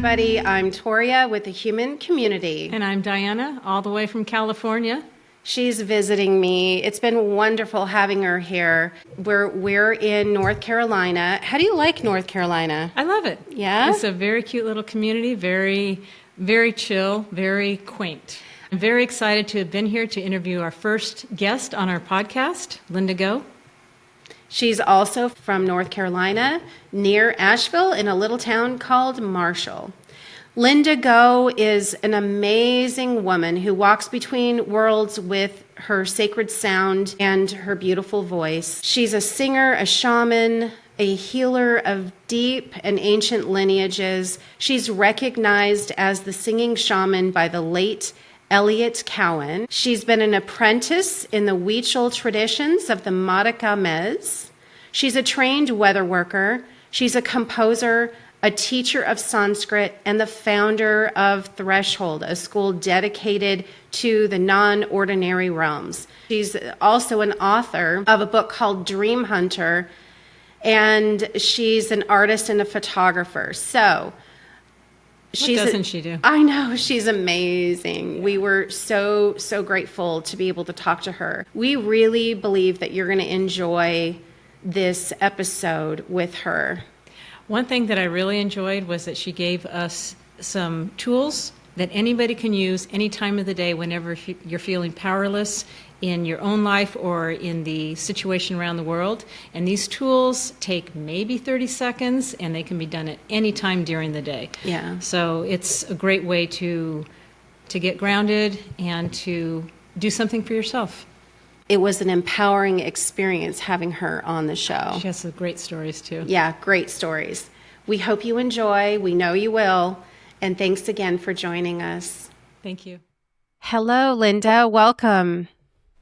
everybody. I'm Toria with the Human Community. And I'm Diana, all the way from California. She's visiting me. It's been wonderful having her here. We're in North Carolina. How do you like North Carolina? I love it. Yeah? It's a very cute little community, very, very chill, very quaint. I'm very excited to have been here to interview our first guest on our podcast, Linda Go. She's also from North Carolina, near Asheville, in a little town called Marshall. Linda Go is an amazing woman who walks between worlds with her sacred sound and her beautiful voice. She's a singer, a shaman, a healer of deep and ancient lineages. She's recognized as the Singing Shaman by the late Elliot Cowan. She's been an apprentice in the Huichol traditions of the Matakamez. She's a trained weather worker. She's a composer, a teacher of Sanskrit, and the founder of Threshold, a school dedicated to the non-ordinary realms. She's also an author of a book called Dream Hunter, and she's an artist and a photographer. So, what doesn't she do? I know, she's amazing. Yeah. We were so grateful to be able to talk to her. We really believe that you're going to enjoy this episode with her. One thing that I really enjoyed was that she gave us some tools that anybody can use any time of the day whenever you're feeling powerless in your own life or in the situation around the world. And these tools take maybe 30 seconds, and they can be done at any time during the day. Yeah. So it's a great way to get grounded and to do something for yourself. It was an empowering experience having her on the show. She has some great stories, too. Yeah, great stories. We hope you enjoy. We know you will. And thanks again for joining us. Thank you. Hello, Linda. Welcome.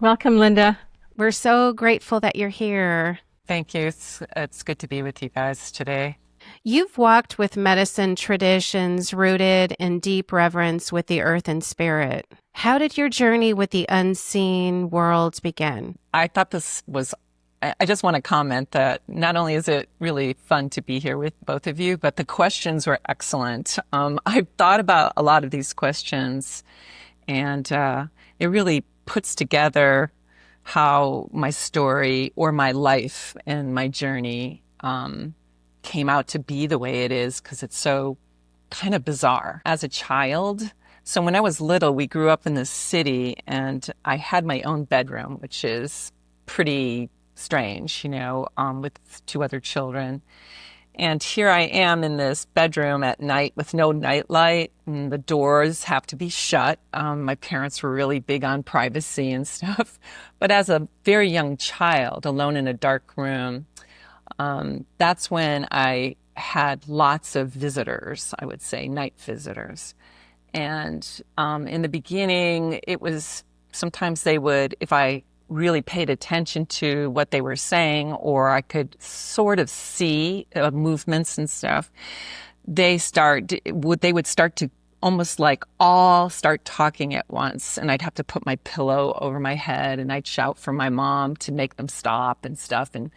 Welcome, Linda. We're so grateful that you're here. Thank you. It's good to be with you guys today. You've walked with medicine traditions rooted in deep reverence with the earth and spirit. How did your journey with the unseen worlds begin? I thought this was, I just want to comment that not only is it really fun to be here with both of you, but the questions were excellent. I've thought about a lot of these questions, and it really puts together how my story or my life and my journey came out to be the way it is, because it's so kind of bizarre. As a child, so when I was little, we grew up in the city, and I had my own bedroom, which is pretty strange, with two other children. And here I am in this bedroom at night with no nightlight, and the doors have to be shut. My parents were really big on privacy and stuff. But as a very young child, alone in a dark room, that's when I had lots of visitors, I would say, night visitors. And in the beginning, it was sometimes they would, if I really paid attention to what they were saying, or I could sort of see movements and stuff, they would start to almost like all start talking at once. And I'd have to put my pillow over my head, and I'd shout for my mom to make them stop and stuff. And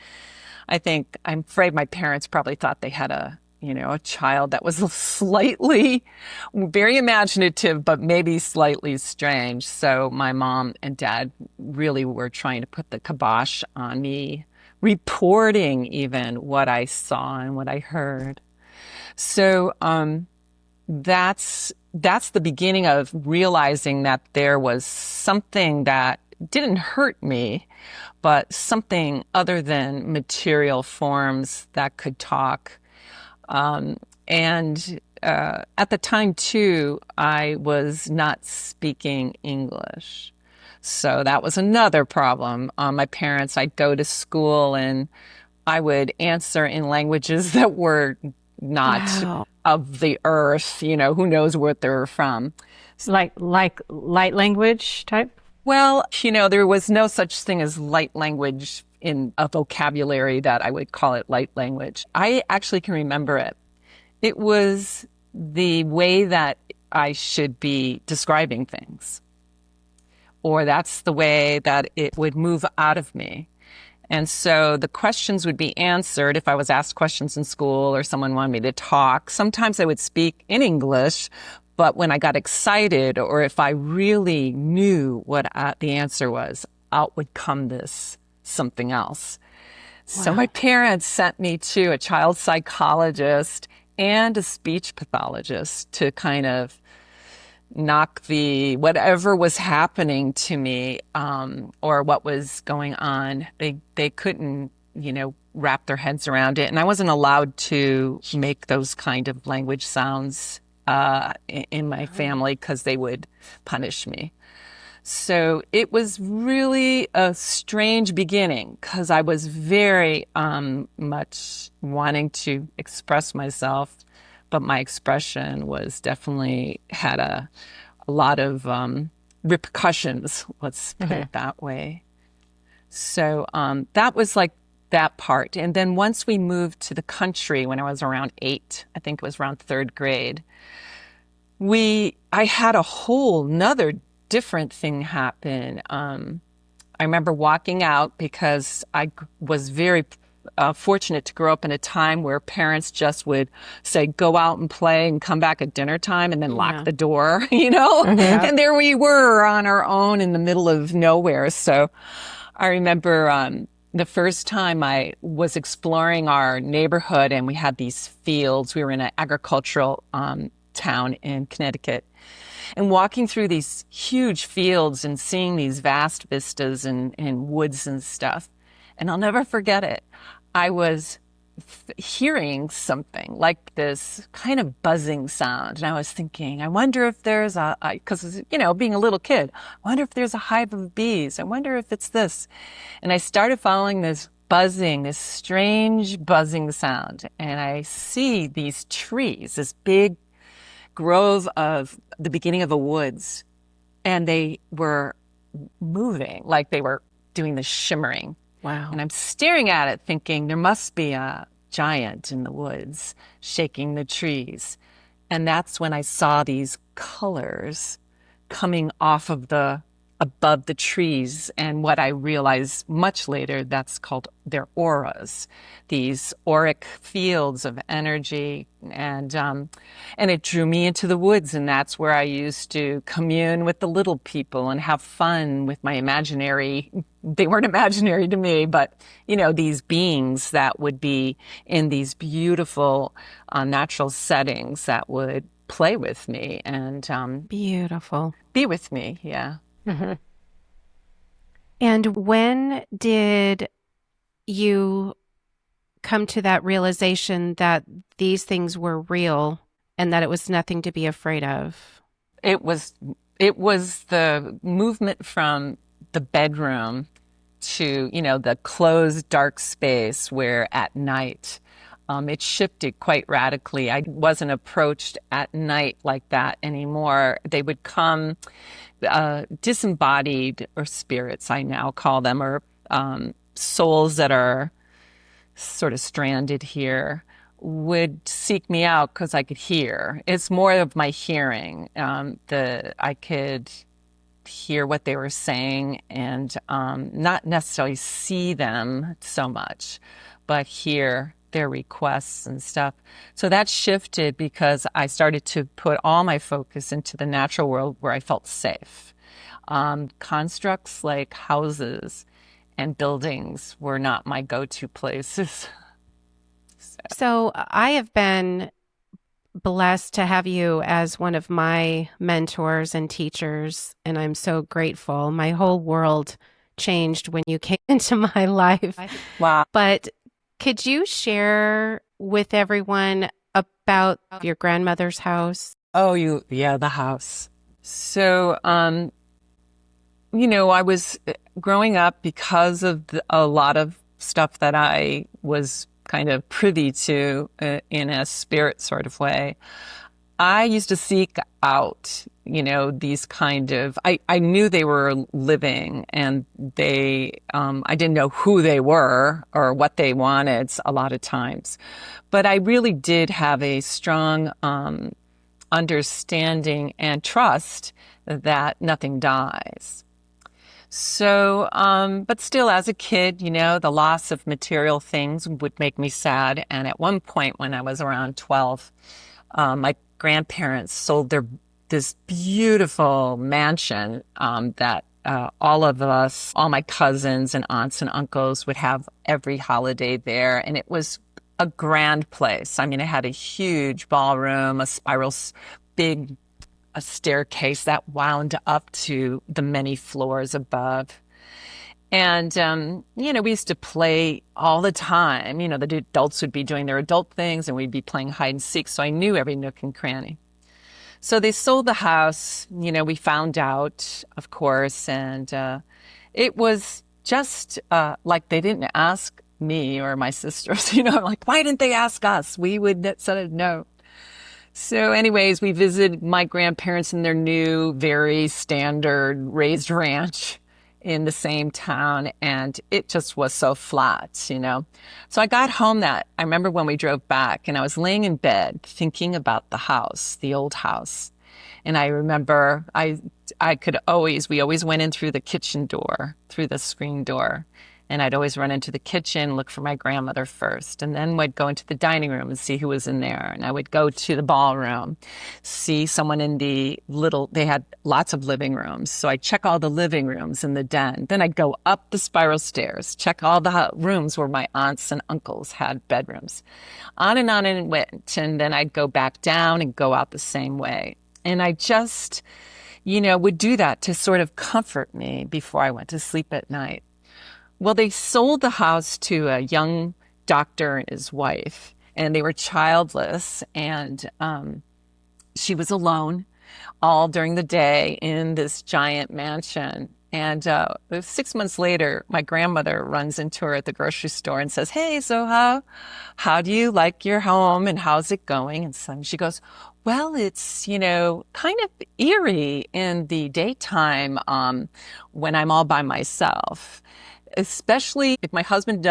I'm afraid my parents probably thought they had a child that was slightly, very imaginative, but maybe slightly strange. So my mom and dad really were trying to put the kibosh on me, reporting even what I saw and what I heard. So that's the beginning of realizing that there was something that didn't hurt me, but something other than material forms that could talk. And at the time, too, I was not speaking English. So that was another problem. My parents, I'd go to school and I would answer in languages that were not of the earth, who knows what they're from. Like light language type? Well, there was no such thing as light language in a vocabulary that I would call it light language. I actually can remember it. It was the way that I should be describing things, or that's the way that it would move out of me. And so the questions would be answered if I was asked questions in school or someone wanted me to talk. Sometimes I would speak in English, but when I got excited or if I really knew what the answer was, out would come this something else. So my parents sent me to a child psychologist and a speech pathologist to kind of knock the whatever was happening to me, or what was going on. They couldn't, wrap their heads around it, and I wasn't allowed to make those kind of language sounds in my family because they would punish me. So it was really a strange beginning because I was very much wanting to express myself, but my expression was definitely had a lot of repercussions, let's put it that way. So that was like that part. And then once we moved to the country when I was around 8, I think it was around 3rd grade, I had a whole nother different thing happen. I remember walking out because I was very fortunate to grow up in a time where parents just would say, go out and play and come back at dinner time and then lock the door, And there we were on our own in the middle of nowhere. So I remember the first time I was exploring our neighborhood and we had these fields. We were in an agricultural town in Connecticut. And walking through these huge fields and seeing these vast vistas and woods and stuff. And I'll never forget it. I was hearing something like this kind of buzzing sound. And I was thinking, I wonder if there's because, being a little kid, I wonder if there's a hive of bees. I wonder if it's this. And I started following this buzzing, this strange buzzing sound. And I see these trees, this big grove of the beginning of a woods, and they were moving like they were doing the shimmering. Wow. And I'm staring at it thinking there must be a giant in the woods shaking the trees. And that's when I saw these colors coming off of above the trees. And what I realized much later, that's called their auras, these auric fields of energy. And it drew me into the woods. And that's where I used to commune with the little people and have fun with my imaginary, they weren't imaginary to me, but, these beings that would be in these beautiful natural settings that would play with me and Beautiful. be with me. Yeah. And when did you come to that realization that these things were real and that it was nothing to be afraid of? It was the movement from the bedroom to, the closed dark space where at night it shifted quite radically. I wasn't approached at night like that anymore. They would come disembodied, or spirits I now call them, or souls that are sort of stranded here, would seek me out because I could hear. It's more of my hearing. I could hear what they were saying and not necessarily see them so much, but hear their requests and stuff. So that shifted because I started to put all my focus into the natural world where I felt safe. Constructs like houses and buildings were not my go-to places. So I have been blessed to have you as one of my mentors and teachers, and I'm so grateful. My whole world changed when you came into my life. Wow. But could you share with everyone about your grandmother's house? Oh, the house. So, I was growing up because of a lot of stuff that I was kind of privy to in a spirit sort of way. I used to seek out, these kind of, I knew they were living and I didn't know who they were or what they wanted a lot of times. But I really did have a strong understanding and trust that nothing dies. So, but still, as a kid, the loss of material things would make me sad. And at one point, when I was around 12, my grandparents sold this beautiful mansion that all of us, all my cousins and aunts and uncles would have every holiday there. And it was a grand place. I mean, it had a huge ballroom, a big a staircase that wound up to the many floors above. And, we used to play all the time. The adults would be doing their adult things and we'd be playing hide and seek. So I knew every nook and cranny. So they sold the house. We found out, of course, and it was just like they didn't ask me or my sisters, like, why didn't they ask us? We would said no. So anyways, we visited my grandparents in their new, very standard raised ranch in the same town, and it just was so flat. So I got home I remember when we drove back, and I was laying in bed thinking about the house, the old house. And I remember we always went in through the kitchen door, through the screen door. And I'd always run into the kitchen, look for my grandmother first. And then I'd go into the dining room and see who was in there. And I would go to the ballroom, see someone in they had lots of living rooms. So I'd check all the living rooms in the den. Then I'd go up the spiral stairs, check all the rooms where my aunts and uncles had bedrooms. On and it went. And then I'd go back down and go out the same way. And I just, would do that to sort of comfort me before I went to sleep at night. Well, they sold the house to a young doctor and his wife, and they were childless, and she was alone all during the day in this giant mansion. And 6 months later, my grandmother runs into her at the grocery store and says, "Hey, so how do you like your home and how's it going?" And so she goes, "Well, it's, kind of eerie in the daytime when I'm all by myself. Especially if my husband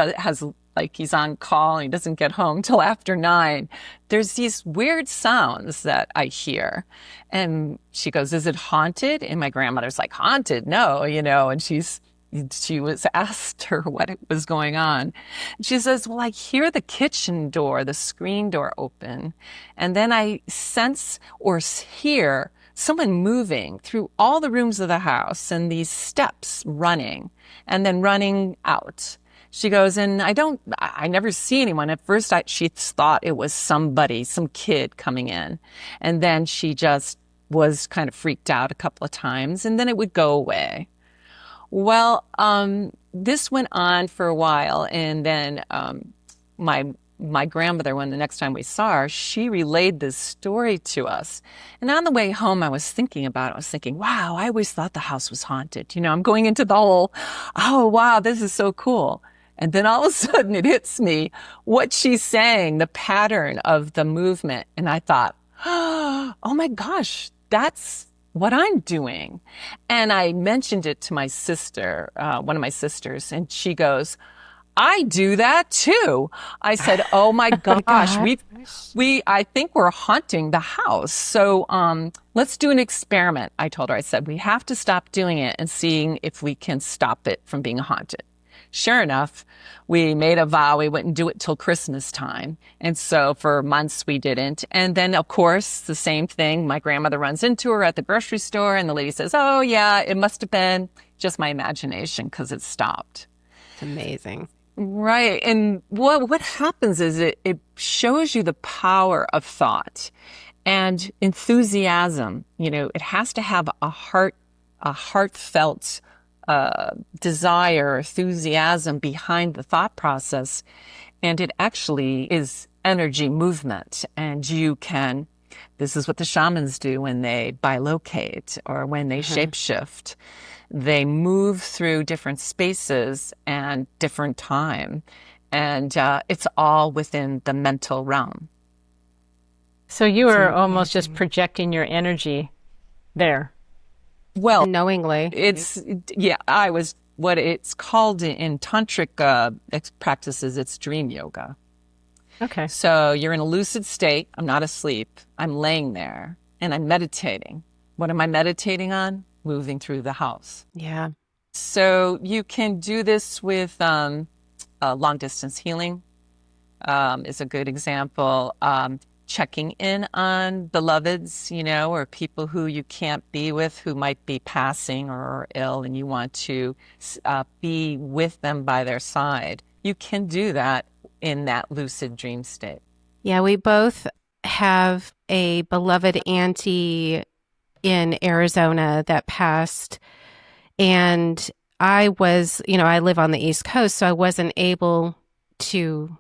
he's on call and he doesn't get home till after 9, there's these weird sounds that I hear." And she goes, "Is it haunted?" And my grandmother's like, "Haunted? No," and she was asked her what was going on. And she says, "Well, I hear the kitchen door, the screen door open. And then I sense or hear someone moving through all the rooms of the house and these steps running and then running out." She goes, "And I never see anyone. At first she thought it was somebody, some kid coming in. And then she just was kind of freaked out a couple of times and then it would go away." Well, this went on for a while. And then, my grandmother, when the next time we saw her, she relayed this story to us. And on the way home, I was thinking about it. I was thinking, wow, I always thought the house was haunted. I'm going into the whole, oh, wow, this is so cool. And then all of a sudden it hits me what she's saying, the pattern of the movement. And I thought, oh my gosh, that's what I'm doing. And I mentioned it to my sister, one of my sisters, and she goes, "I do that too." I said, "Oh my gosh, I think we're haunting the house. So, let's do an experiment." I told her, I said, "We have to stop doing it and seeing if we can stop it from being haunted." Sure enough, we made a vow we wouldn't do it till Christmas time. And so for months we didn't. And then, of course, the same thing. My grandmother runs into her at the grocery store and the lady says, "Oh yeah, it must have been just my imagination because it stopped." It's amazing. Right. And what happens is it shows you the power of thought and enthusiasm. It has to have a heartfelt desire, enthusiasm behind the thought process. And it actually is energy movement. And this is what the shamans do when they bilocate or when they shapeshift. They move through different spaces and different time. And it's all within the mental realm. So you were almost just projecting your energy there. Well, knowingly. I was what it's called in tantric practices, it's dream yoga. Okay. So you're in a lucid state. I'm not asleep. I'm laying there and I'm meditating. What am I meditating on? Moving through the house. Yeah. So you can do this with long distance healing is a good example. Checking in on beloveds, or people who you can't be with, who might be passing or are ill, and you want to be with them by their side. You can do that in that lucid dream state. Yeah, we both have a beloved auntie in Arizona that passed. And I live on the East Coast, so I wasn't able to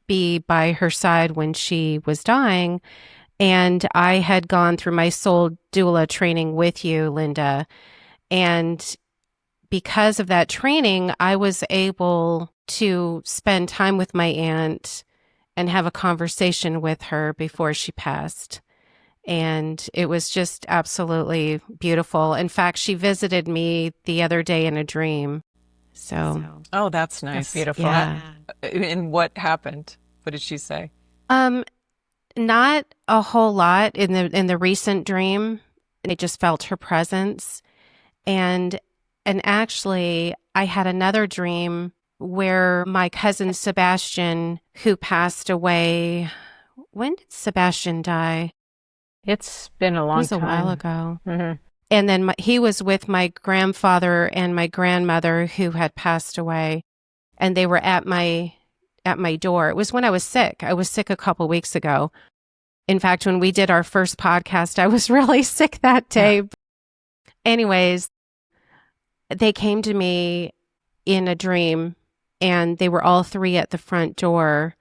be by her side when she was dying. And I had gone through my soul doula training with you, Linda. And because of that training, I was able to spend time with my aunt and have a conversation with her before she passed. And it was just absolutely beautiful. In fact, she visited me the other day in a dream. So, Oh, that's nice. That's beautiful. yeah. And what happened? What did she say? Um, not a whole lot in the recent dream. I just felt her presence. And actually I had another dream where my cousin Sebastian, who passed away. When did Sebastian die? It's been a It long was a time. while ago. Hmm. And then he was with my grandfather and my grandmother who had passed away, and they were at my door. It was when I was sick. I was sick a couple weeks ago. In fact, when we did our first podcast, I was really sick that day. Anyways, they came to me in a dream, and they were all three at the front door,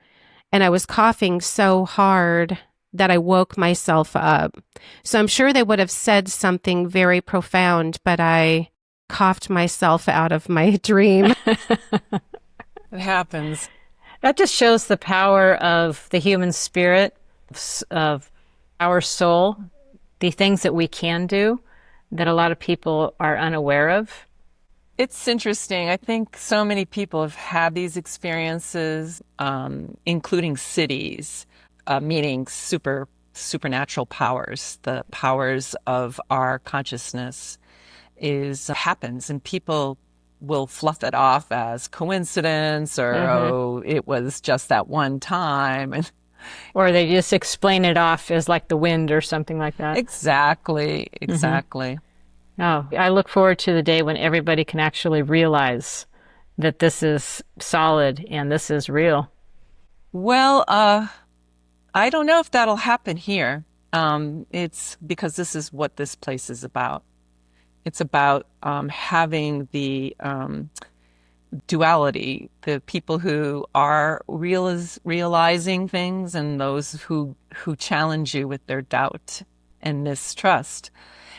and I was coughing so hard that I woke myself up. So I'm sure they would have said something very profound, but I coughed myself out of my dream. It happens. That just shows the power of the human spirit, of our soul, the things that we can do that a lot of people are unaware of. It's interesting. I think so many people have had these experiences, including cities, meaning supernatural powers. The powers of our consciousness happens, and people will fluff it off as coincidence, or oh, it was just that one time, and Or they just explain it off as like the wind or something like that. exactly. Oh, I look forward to the day when everybody can actually realize that this is solid and this is real. Well, I don't know if that'll happen here. It's because this is what this place is about. It's about having the duality, the people who are realizing things and those who challenge you with their doubt and mistrust.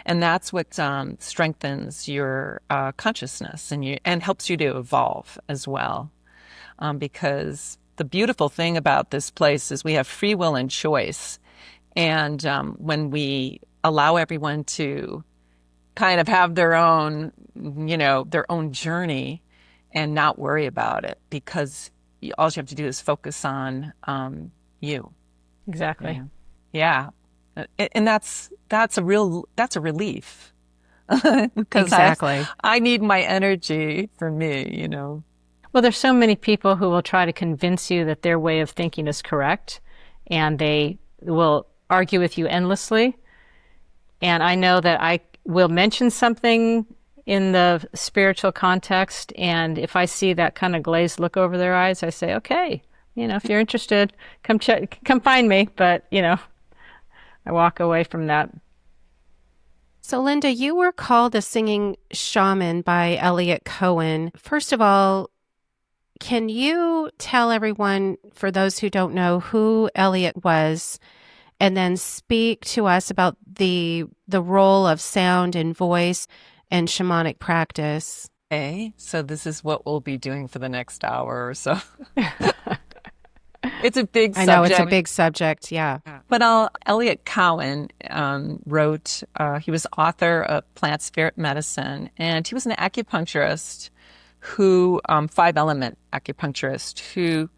And that's what strengthens your consciousness and helps you to evolve as well. Because the beautiful thing about this place is we have free will and choice. And when we allow everyone to kind of have their own, their own journey and not worry about it, because all you have to do is focus on you. Exactly. Yeah. And that's a relief. Because Exactly. I need my energy for me. Well, there's so many people who will try to convince you that their way of thinking is correct, and they will argue with you endlessly. And I know that I will mention something in the spiritual context, and if I see that kind of glazed look over their eyes, I say, okay, if you're interested, come find me. But, I walk away from that. So, Linda, you were called a singing shaman by Elliot Cowan. First of all, can you tell everyone, for those who don't know, who Elliot was, and then speak to us about the role of sound and voice and shamanic practice? Okay, so this is what we'll be doing for the next hour or so. It's a big subject. I know it's a big subject, yeah. But Elliot Cowan wrote, he was author of Plant Spirit Medicine, and he was an acupuncturist who, 5-element acupuncturist, who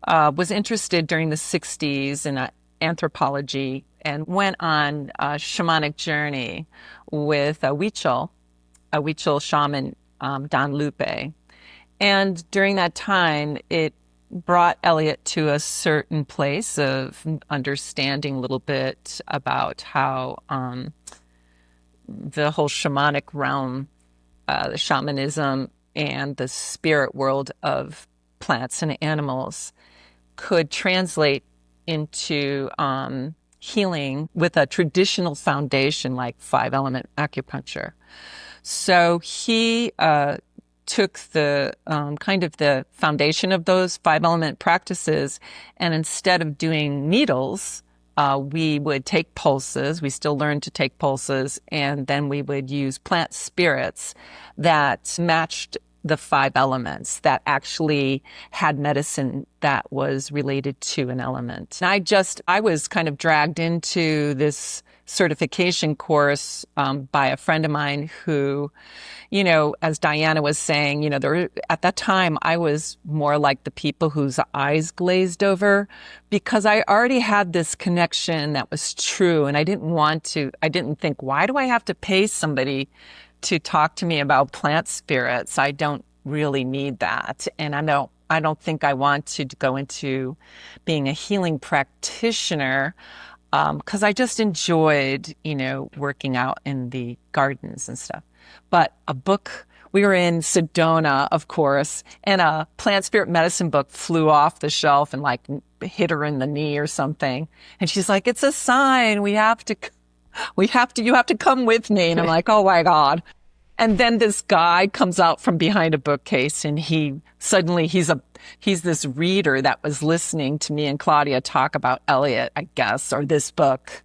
was interested during the 60s in anthropology and went on a shamanic journey with a Huichol shaman Don Lupe. And during that time, it brought Elliot to a certain place of understanding a little bit about how the whole shamanic realm, the shamanism, and the spirit world of plants and animals could translate into healing with a traditional foundation like 5-element acupuncture. So he took the kind of the foundation of those 5-element practices, and instead of doing needles, we would take pulses. We still learned to take pulses, and then we would use plant spirits that matched the 5 elements, that actually had medicine that was related to an element. And I was kind of dragged into this certification course by a friend of mine who, as Diana was saying, at that time I was more like the people whose eyes glazed over, because I already had this connection that was true. And I didn't think, why do I have to pay somebody to talk to me about plant spirits? I don't really need that. And I don't think I want to go into being a healing practitioner, because I just enjoyed, working out in the gardens and stuff. But a book, we were in Sedona, of course, and a plant spirit medicine book flew off the shelf and hit her in the knee or something. And she's like, it's a sign. You have to come with me. And I'm like, oh my God. And then this guy comes out from behind a bookcase, and he's this reader that was listening to me and Claudia talk about Elliot, I guess, or this book.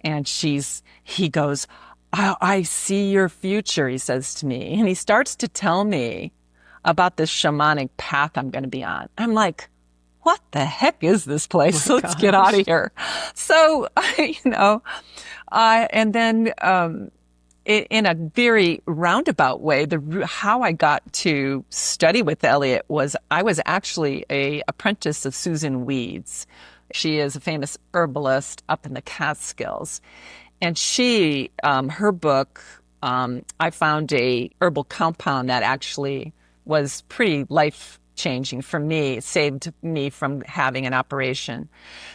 And he goes, I see your future, he says to me. And he starts to tell me about this shamanic path I'm going to be on. I'm like, what the heck is this place? Let's get out of here. So, and then, in a very roundabout way, how I got to study with Elliot was I was actually an apprentice of Susan Weeds. She is a famous herbalist up in the Catskills. And her book, I found a herbal compound that actually was pretty life-changing for me. It saved me from having an operation.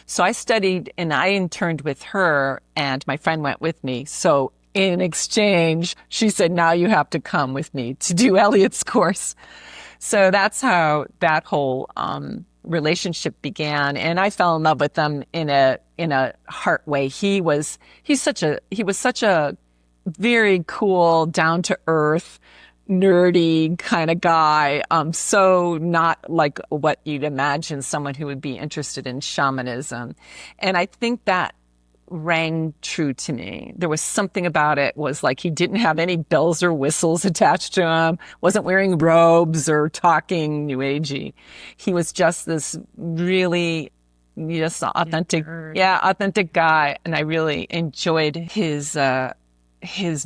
So I studied and I interned with her, and my friend went with me. So in exchange, she said, now you have to come with me to do Elliot's course. So that's how that whole relationship began. And I fell in love with him in a heart way. He was such a very cool, down to earth, nerdy kind of guy. So not like what you'd imagine someone who would be interested in shamanism. And I think that rang true to me. There was something about it, was like he didn't have any bells or whistles attached to him, wasn't wearing robes or talking new agey. He was just this really just authentic guy. And I really enjoyed his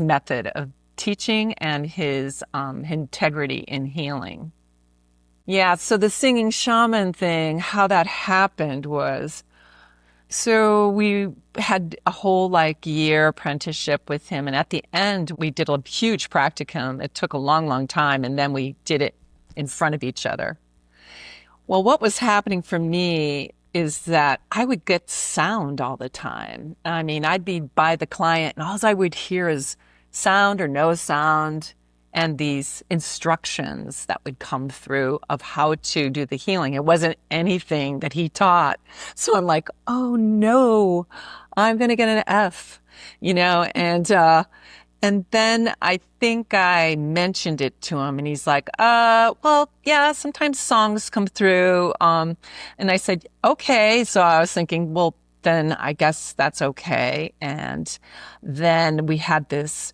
method of teaching and his integrity in healing. Yeah, so the singing shaman thing, how that happened was, so we had a whole year apprenticeship with him. And at the end, we did a huge practicum. It took a long, long time. And then we did it in front of each other. Well, what was happening for me is that I would get sound all the time. I mean, I'd be by the client and all I would hear is sound or no sound, and these instructions that would come through of how to do the healing. It wasn't anything that he taught. So I'm like, oh no, I'm going to get an F, and then I think I mentioned it to him, and he's like, well, yeah, sometimes songs come through. And I said, okay. So I was thinking, well, then I guess that's okay. And then we had this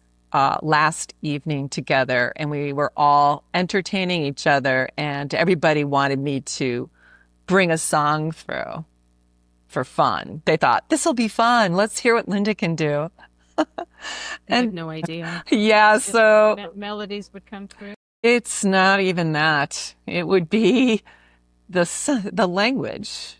last evening together, and we were all entertaining each other, and everybody wanted me to bring a song through for fun. They thought, this will be fun. Let's hear what Linda can do. I had no idea. Yeah, so melodies would come through. It's not even that. It would be the language.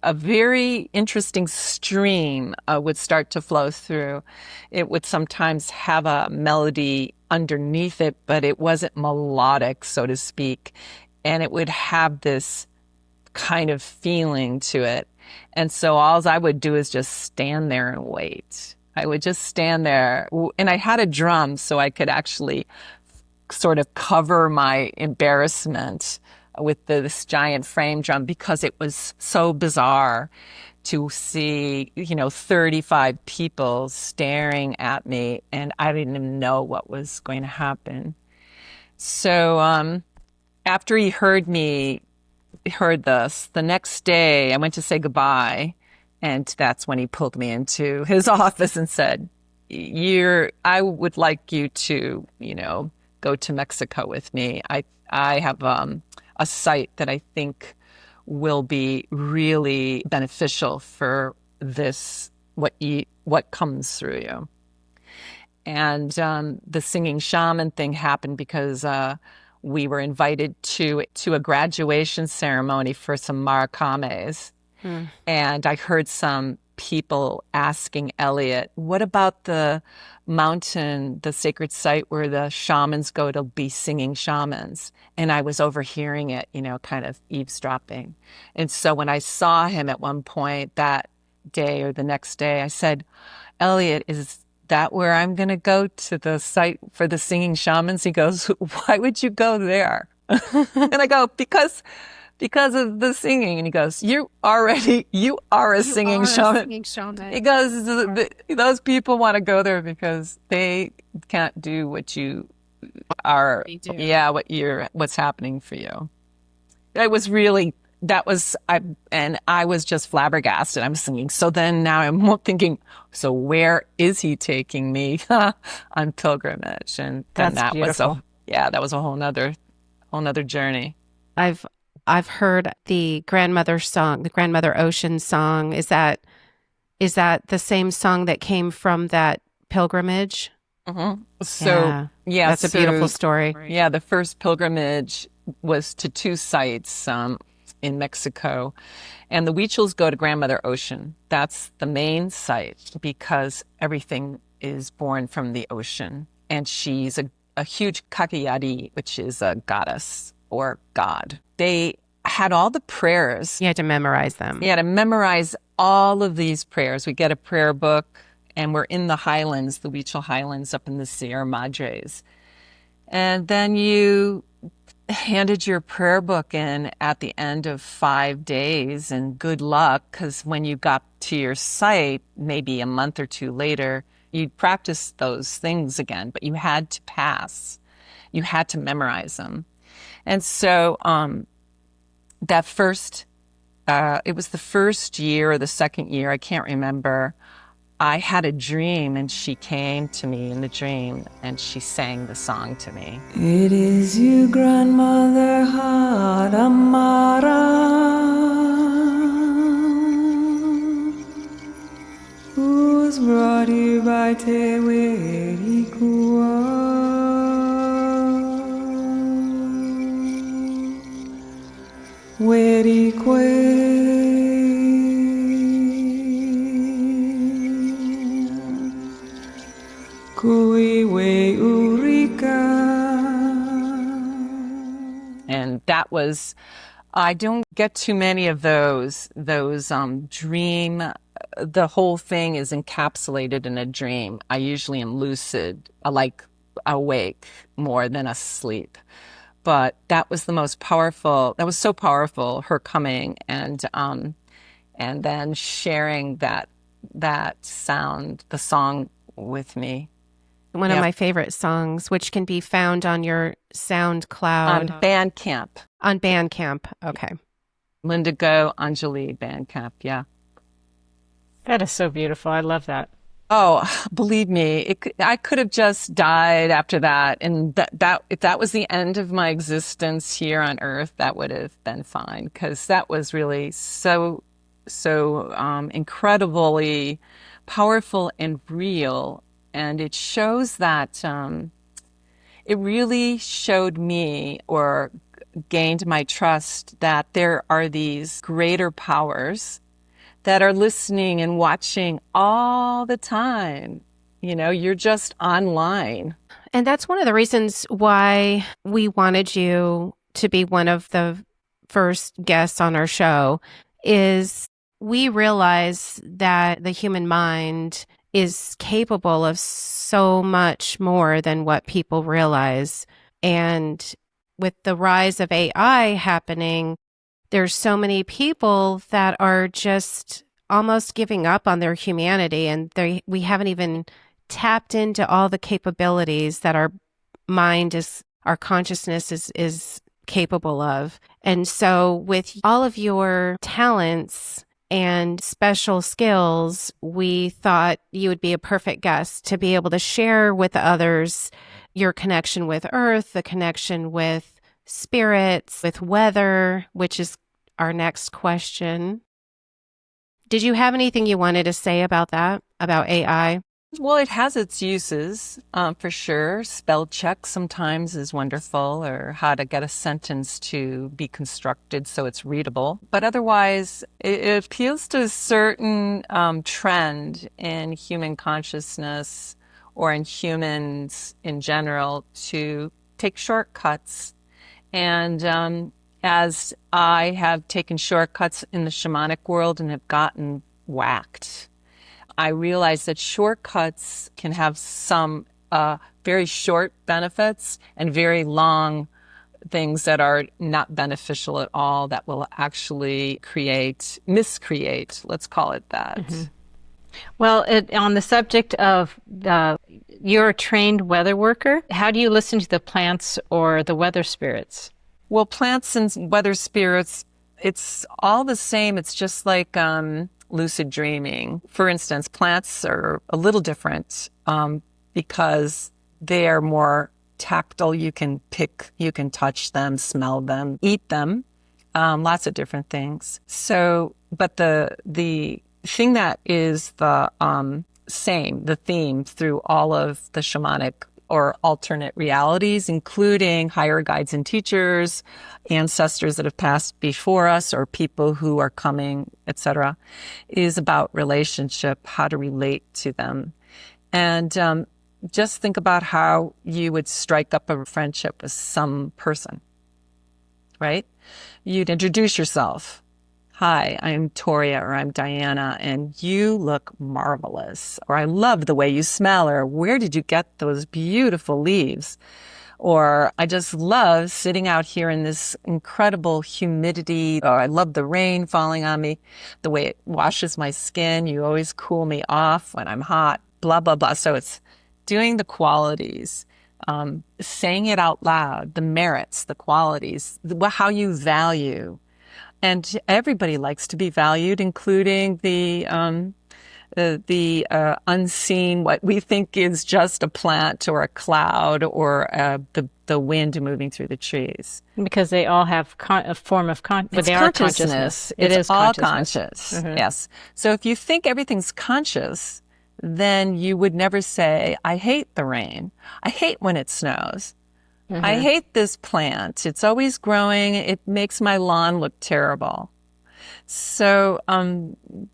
A very interesting stream would start to flow through. It would sometimes have a melody underneath it, but it wasn't melodic, so to speak. And it would have this kind of feeling to it. And so all I would do is just stand there and wait. I would just stand there. And I had a drum, so I could actually sort of cover my embarrassment with this giant frame drum, because it was so bizarre to see, 35 people staring at me, and I didn't even know what was going to happen. So after he heard this, the next day I went to say goodbye, and that's when he pulled me into his office and said, I would like you to, go to Mexico with me. I have a site that I think will be really beneficial for this, what comes through you. And the Singing Shaman thing happened because we were invited to a graduation ceremony for some marakames. And I heard some people asking Elliot, what about the mountain, the sacred site where the shamans go to be singing shamans? And I was overhearing it, kind of eavesdropping. And so when I saw him at one point that day or the next day, I said, Elliot, is that where I'm going to go to the site for the singing shamans? He goes, why would you go there? And I go, because of the singing. And he goes, you are a singing shaman. He goes, those people want to go there because they can't do what you are. Yeah, what's happening for you. It was really, I was just flabbergasted. I'm singing. So then now I'm thinking, so where is he taking me on pilgrimage? And then That's beautiful. That was a whole nother journey. I've heard the grandmother song, the grandmother ocean song. Is that the same song that came from that pilgrimage? Mm-hmm. So that's a beautiful story. Yeah, the first pilgrimage was to two sites in Mexico, and the Huichols go to Grandmother Ocean. That's the main site because everything is born from the ocean, and she's a huge kakayari, which is a goddess or god. They had all the prayers. You had to memorize them. You had to memorize all of these prayers. We get a prayer book, and we're in the highlands, the Huichol highlands up in the Sierra Madres. And then you handed your prayer book in at the end of 5 days, and good luck, because when you got to your site, maybe a month or two later, you'd practice those things again, but you had to pass. You had to memorize them. And so that first, it was the first year or the second year, I can't remember, I had a dream, and she came to me in the dream, and she sang the song to me. It is you, grandmother Heart Amara, who's brought you by Te Werikua. Werikwe. And that was, I don't get too many of those dream, the whole thing is encapsulated in a dream. I usually am lucid, I like awake more than asleep. But that was the most powerful, that was so powerful, her coming and then sharing that sound, the song with me. One of my favorite songs, which can be found on your SoundCloud. On Bandcamp. On Bandcamp, okay. Linda Go, Anjali, Bandcamp, yeah. That is so beautiful. I love that. Oh, believe me, I could have just died after that. And if that was the end of my existence here on Earth, that would have been fine. Because that was really so incredibly powerful and real. And it shows that it really showed me or gained my trust that there are these greater powers that are listening and watching all the time. You're just online. And that's one of the reasons why we wanted you to be one of the first guests on our show is we realize that the human mind is capable of so much more than what people realize. And with the rise of AI happening, there's so many people that are just almost giving up on their humanity, and we haven't even tapped into all the capabilities that our our consciousness is capable of. And so with all of your talents and special skills, we thought you would be a perfect guest to be able to share with others your connection with earth, the connection with spirits, with weather, which is our next question. Did you have anything you wanted to say about that, about AI? Well, it has its uses, for sure. Spell check sometimes is wonderful, or how to get a sentence to be constructed so it's readable. But otherwise, it appeals to a certain trend in human consciousness or in humans in general to take shortcuts. And as I have taken shortcuts in the shamanic world and have gotten whacked, I realize that shortcuts can have some very short benefits and very long things that are not beneficial at all, that will actually miscreate, let's call it that. Mm-hmm. Well, on the subject of you're a trained weather worker, how do you listen to the plants or the weather spirits? Well, plants and weather spirits, it's all the same. It's just like lucid dreaming. For instance, plants are a little different because they are more tactile. You can touch them, smell them, eat them, lots of different things. So, but the thing that is the same, the theme through all of the shamanic or alternate realities, including higher guides and teachers, ancestors that have passed before us, or people who are coming, etc., is about relationship, how to relate to them. And just think about how you would strike up a friendship with some person, right? You'd introduce yourself. Hi, I'm Toria, or I'm Diana, and you look marvelous. Or I love the way you smell, or where did you get those beautiful leaves? Or I just love sitting out here in this incredible humidity. Or I love the rain falling on me, the way it washes my skin. You always cool me off when I'm hot, blah, blah, blah. So it's doing the qualities, saying it out loud, the merits, the qualities, how you value. And everybody likes to be valued, including the unseen, what we think is just a plant or a cloud or the wind moving through the trees. Because they all have a form of It's they consciousness. Are consciousness. It's all consciousness. conscious. Mm-hmm. Yes. So if you think everything's conscious, then you would never say, I hate the rain. I hate when it snows. Mm-hmm. I hate this plant. It's always growing. It makes my lawn look terrible. So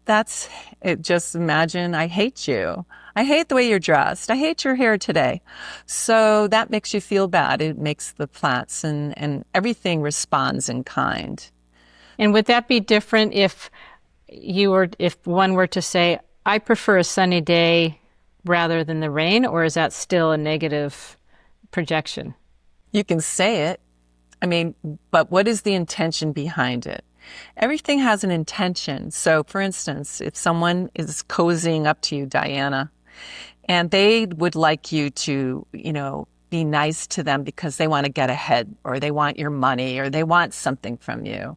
that's it. Just imagine, I hate you. I hate the way you're dressed. I hate your hair today. So that makes you feel bad. It makes the plants and everything responds in kind. And would that be different if one were to say, I prefer a sunny day rather than the rain, or is that still a negative projection? You can say it. I mean, but what is the intention behind it? Everything has an intention. So, for instance, if someone is cozying up to you, Diana, and they would like you to, be nice to them because they want to get ahead, or they want your money, or they want something from you,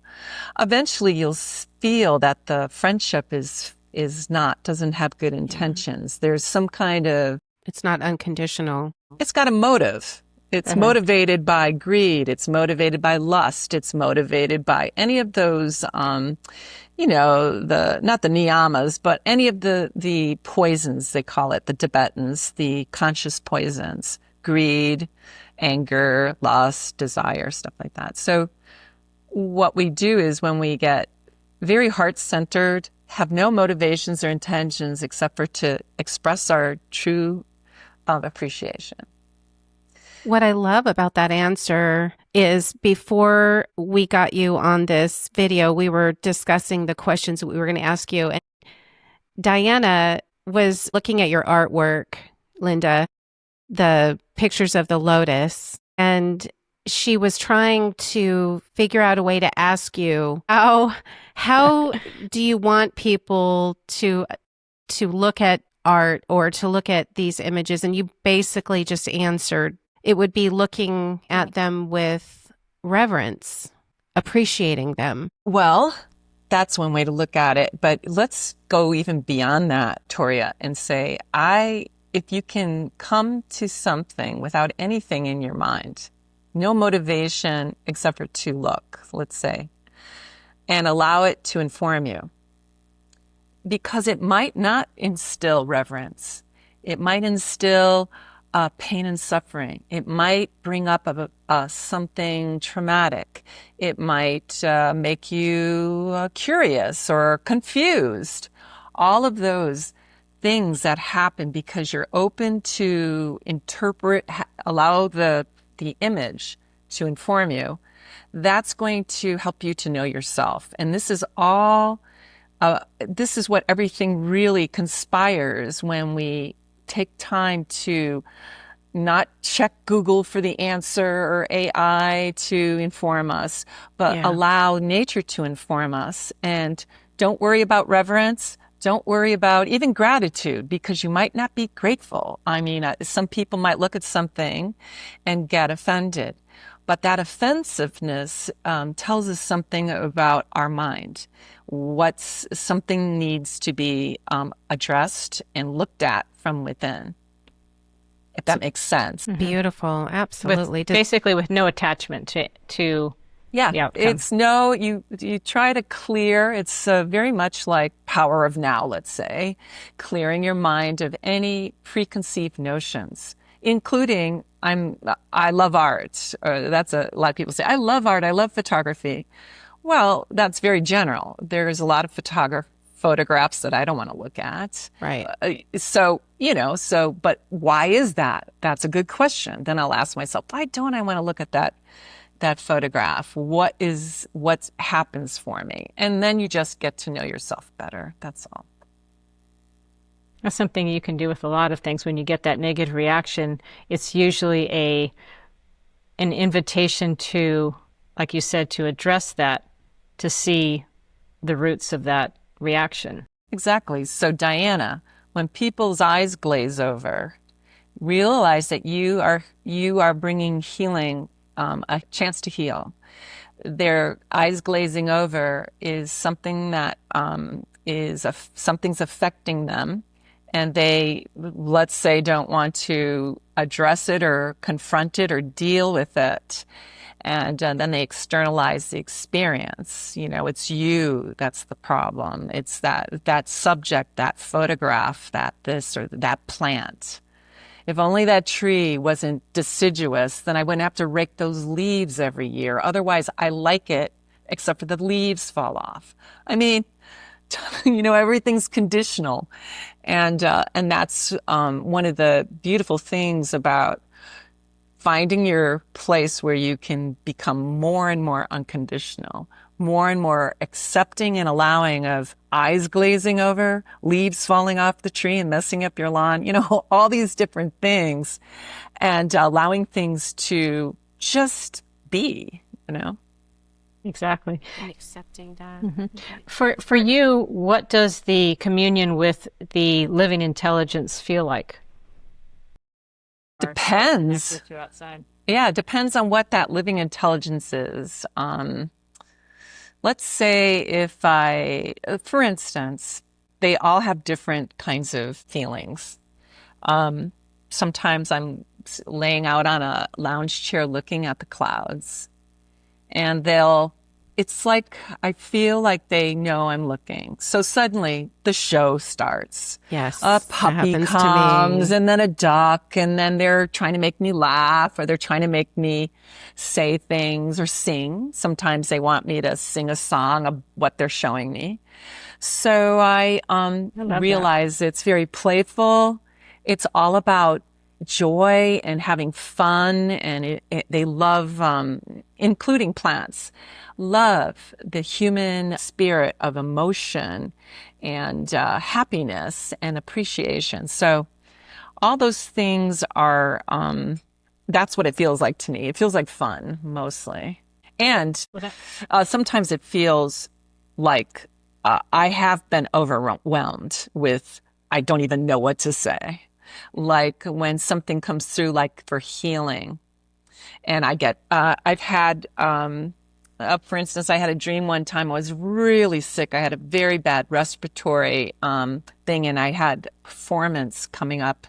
eventually you'll feel that the friendship doesn't have good intentions. There's some kind of... It's not unconditional. It's got a motive. It's motivated by greed. It's motivated by lust. It's motivated by any of those, not the niyamas, but any of the poisons, they call it, the Tibetans, the conscious poisons, greed, anger, lust, desire, stuff like that. So what we do is when we get very heart-centered, have no motivations or intentions except for to express our true appreciation. What I love about that answer is before we got you on this video, we were discussing the questions that we were going to ask you. And Diana was looking at your artwork, Linda, the pictures of the lotus, and she was trying to figure out a way to ask you how do you want people to look at art or to look at these images? And you basically just answered it would be looking at them with reverence, appreciating them. Well, that's one way to look at it. But let's go even beyond that, Toria, and say, if you can come to something without anything in your mind, no motivation except for to look, let's say, and allow it to inform you, because it might not instill reverence. It might instill pain and suffering. It might bring up something traumatic. It might make you curious or confused. All of those things that happen because you're open to interpret, allow the image to inform you, that's going to help you to know yourself. And this is all, this is what everything really conspires when we take time to not check Google for the answer or AI to inform us, but allow nature to inform us. And don't worry about reverence. Don't worry about even gratitude, because you might not be grateful. I mean, some people might look at something and get offended, but that offensiveness tells us something about our mind. Something needs to be addressed and looked at from within, if that makes sense. Beautiful. Absolutely. Basically with no attachment to Yeah, the outcome. it's you try to clear. It's very much like power of now, let's say, clearing your mind of any preconceived notions, including I love art. That's a lot of people say, I love art, I love photography. Well, that's very general. There's a lot of photographs that I don't want to look at. Right. But why is that? That's a good question. Then I'll ask myself, why don't I want to look at that photograph? What happens for me? And then you just get to know yourself better. That's all. That's something you can do with a lot of things. When you get that negative reaction, it's usually an invitation to, like you said, to address that, to see the roots of that reaction. Exactly. So Diana, when people's eyes glaze over, realize that you are bringing healing, a chance to heal. Their eyes glazing over is something that something's affecting them, and they, let's say, don't want to address it or confront it or deal with it. And then they externalize the experience. It's you that's the problem. It's that subject, that photograph, that this or that plant. If only that tree wasn't deciduous, then I wouldn't have to rake those leaves every year. Otherwise, I like it, except for the leaves fall off. I mean, everything's conditional. And that's one of the beautiful things about finding your place where you can become more and more unconditional, more and more accepting and allowing of eyes glazing over, leaves falling off the tree and messing up your lawn, all these different things, and allowing things to just be, Exactly. And accepting that. Mm-hmm. For you, what does the communion with the living intelligence feel like? Depends. Yeah, it depends on what that living intelligence is. Let's say for instance, they all have different kinds of feelings. Sometimes I'm laying out on a lounge chair looking at the clouds, and it's like I feel like they know I'm looking. So suddenly the show starts. Yes. A puppy comes, and then a duck, and then they're trying to make me laugh, or they're trying to make me say things or sing. Sometimes they want me to sing a song of what they're showing me. So I realize it's very playful. It's all about joy and having fun, and they love, including plants, love the human spirit of emotion and happiness and appreciation. So all those things are, that's what it feels like to me. It feels like fun mostly. And sometimes it feels like I have been overwhelmed with, I don't even know what to say. Like when something comes through, like for healing. And I've had, for instance, I had a dream one time. I was really sick. I had a very bad respiratory thing, and I had performance coming up,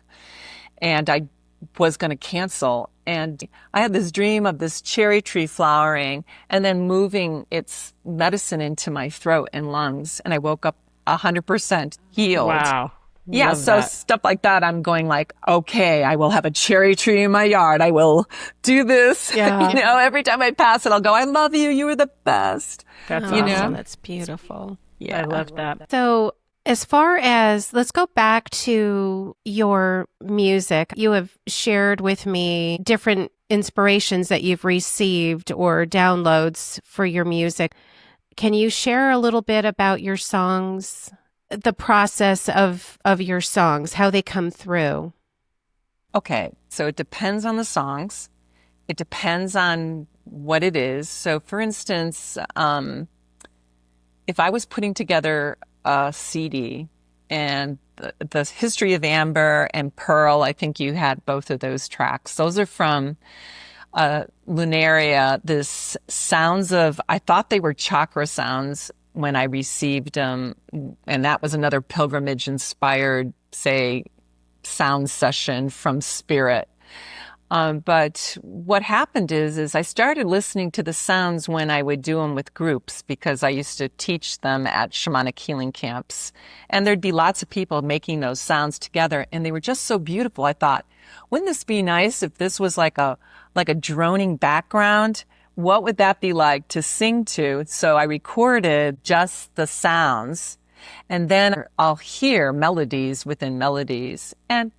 and I was going to cancel. And I had this dream of this cherry tree flowering and then moving its medicine into my throat and lungs. And I woke up 100% healed. Wow. Yeah, Love so that. stuff like that, I'm going like, okay, I will have a cherry tree in my yard. I will do this. Yeah. Every time I pass it, I'll go, I love you. You were the best. That's Oh, awesome. that's beautiful. Yeah. I love that. So, as far as, let's go back to your music. You have shared with me different inspirations that you've received or downloads for your music. Can you share a little bit about your songs, the process of your songs, how they come through? Okay, so it depends on the songs. It depends on what it is. So, for instance, if I was putting together a CD and the history of Amber and Pearl, I think you had both of those tracks. Those are from Lunaria, this sounds of, I thought they were chakra sounds when I received them. And that was another pilgrimage inspired, say, sound session from spirit. But what happened is I started listening to the sounds when I would do them with groups, because I used to teach them at shamanic healing camps. And there'd be lots of people making those sounds together, and they were just so beautiful. I thought, wouldn't this be nice if this was like a droning background? What would that be like to sing to? So I recorded just the sounds, and then I'll hear melodies within melodies. And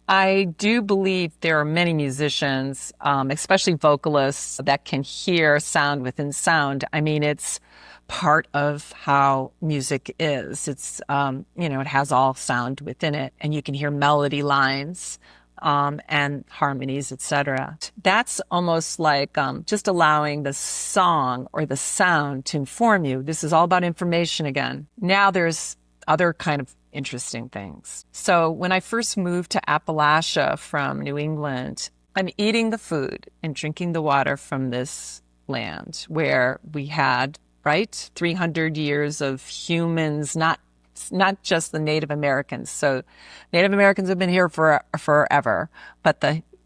I do believe there are many musicians, especially vocalists, that can hear sound within sound. I mean, it's part of how music is. It's, it has all sound within it, and you can hear melody lines, and harmonies, etc. That's almost like just allowing the song or the sound to inform you. This is all about information again. Now there's other kind of interesting things. So when I first moved to Appalachia from New England, I'm eating the food and drinking the water from this land where we had, 300 years of humans, not just the Native Americans. So Native Americans have been here for forever, but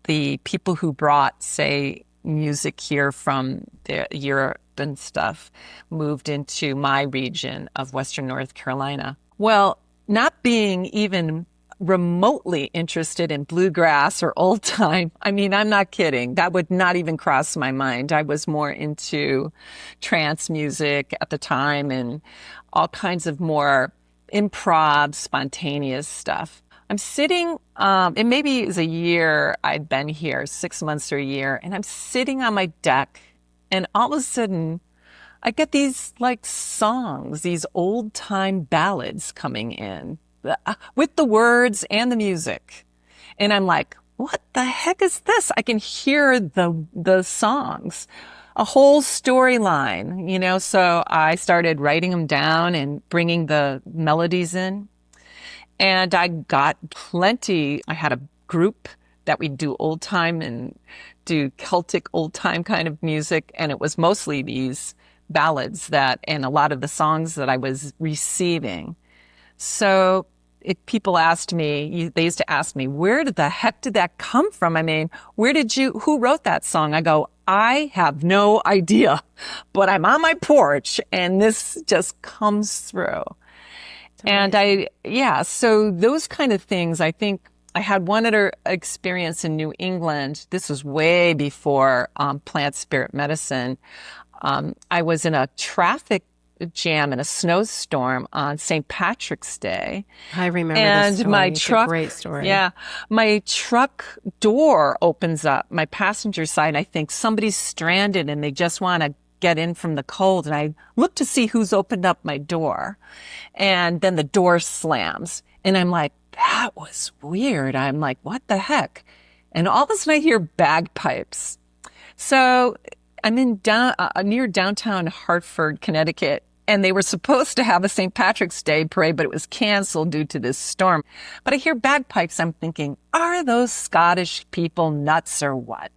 the people who brought, say, music here from Europe and stuff moved into my region of Western North Carolina. Well, not being even remotely interested in bluegrass or old time, I mean, I'm not kidding. That would not even cross my mind. I was more into trance music at the time and all kinds of more improv, spontaneous stuff. I'm sitting, and maybe it was a year I'd been here, 6 months or a year, and I'm sitting on my deck, and all of a sudden, I get these songs, these old time ballads coming in with the words and the music. And I'm like, what the heck is this? I can hear the songs, a whole storyline, so I started writing them down and bringing the melodies in. And I got plenty. I had a group that we'd do old time and do Celtic old time kind of music. And it was mostly these ballads and a lot of the songs that I was receiving. So people asked me, they used to ask me, where the heck did that come from? I mean, who wrote that song? I go, I have no idea, but I'm on my porch and this just comes through. And so those kind of things, I think I had one other experience in New England. This was way before plant spirit medicine. I was in a traffic jam in a snowstorm on St. Patrick's Day. I remember And this story. my It's truck, a great story. yeah, my truck door opens up, my passenger side, and I think somebody's stranded and they just want to get in from the cold. And I look to see who's opened up my door. And then the door slams. And I'm like, that was weird. I'm like, what the heck? And all of a sudden I hear bagpipes. So I'm in near downtown Hartford, Connecticut, and they were supposed to have a St. Patrick's Day parade, but it was canceled due to this storm. But I hear bagpipes. I'm thinking, are those Scottish people nuts or what?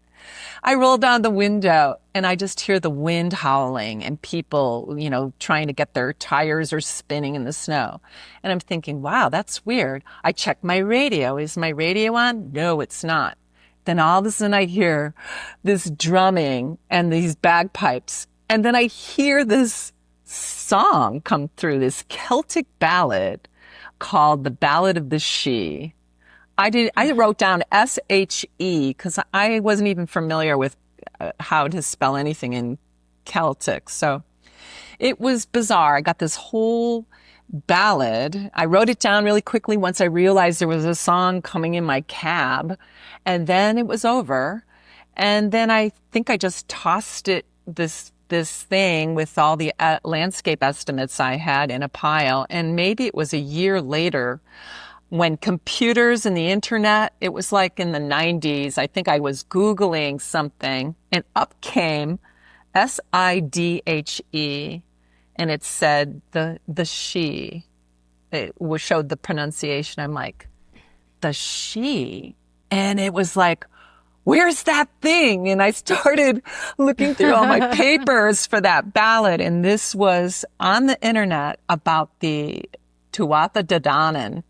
I roll down the window and I just hear the wind howling and people, trying to get their tires or spinning in the snow. And I'm thinking, wow, that's weird. I check my radio. Is my radio on? No, it's not. Then all of a sudden I hear this drumming and these bagpipes. And then I hear this song come through, this Celtic ballad called The Ballad of the She. I wrote down S-H-E because I wasn't even familiar with how to spell anything in Celtic. So it was bizarre. I got this whole ballad. I wrote it down really quickly once I realized there was a song coming in my cab, and then it was over. And then I think I just tossed this thing with all the landscape estimates I had in a pile. And maybe it was a year later when computers and the internet, it was like in the 90s, I think I was Googling something and up came SIDHE. And it said the she. Showed the pronunciation. I'm like, the she. And it was like, where's that thing? And I started looking through all my papers for that ballad. And this was on the internet about the Tuatha De Danann,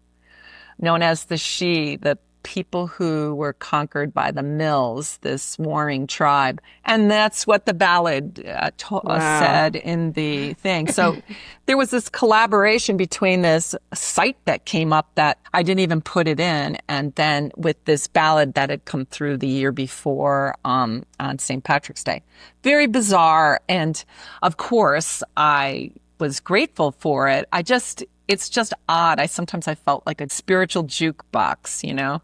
known as the she, the people who were conquered by the Mills, this warring tribe. And that's what the ballad said in the thing. So there was this collaboration between this site that came up that I didn't even put it in, and then with this ballad that had come through the year before on St. Patrick's Day. Very bizarre. And of course, I was grateful for it. It's just odd. Sometimes I felt like a spiritual jukebox,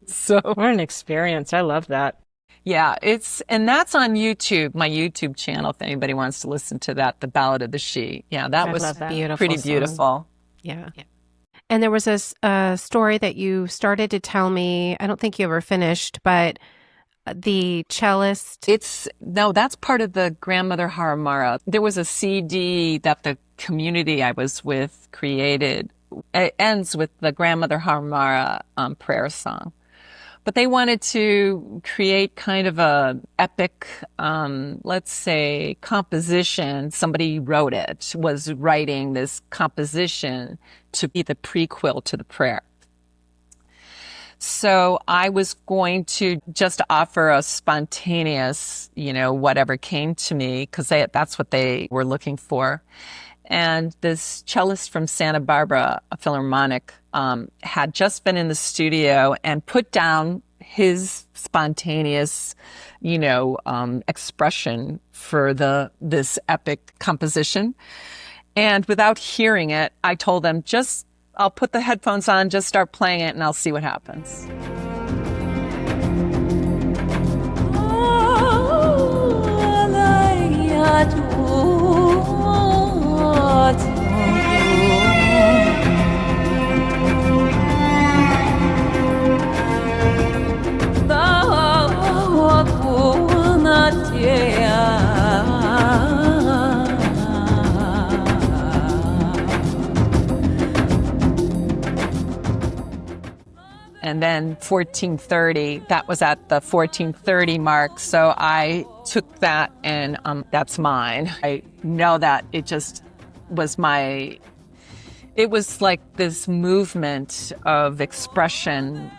So what an experience. I love that. yeah, and that's on YouTube, my YouTube channel, if anybody wants to listen to that, The Ballad of the She. Yeah, that was Beautiful pretty song. beautiful. Yeah. And there was a story that you started to tell me. I don't think you ever finished, but the cellist. That's part of the Grandmother Haramara. There was a CD that the community I was with created. It ends with the Grandmother Haramara prayer song. But they wanted to create kind of a epic, let's say, composition. Somebody was writing this composition to be the prequel to the prayer. So I was going to just offer a spontaneous, whatever came to me, because that's what they were looking for. And this cellist from Santa Barbara, a Philharmonic, had just been in the studio and put down his spontaneous, expression for this epic composition. And without hearing it, I told them, I'll put the headphones on, just start playing it, and I'll see what happens. And then 1430, that was at the 1430 mark. So I took that and that's mine. I know that it just was it was like this movement of expression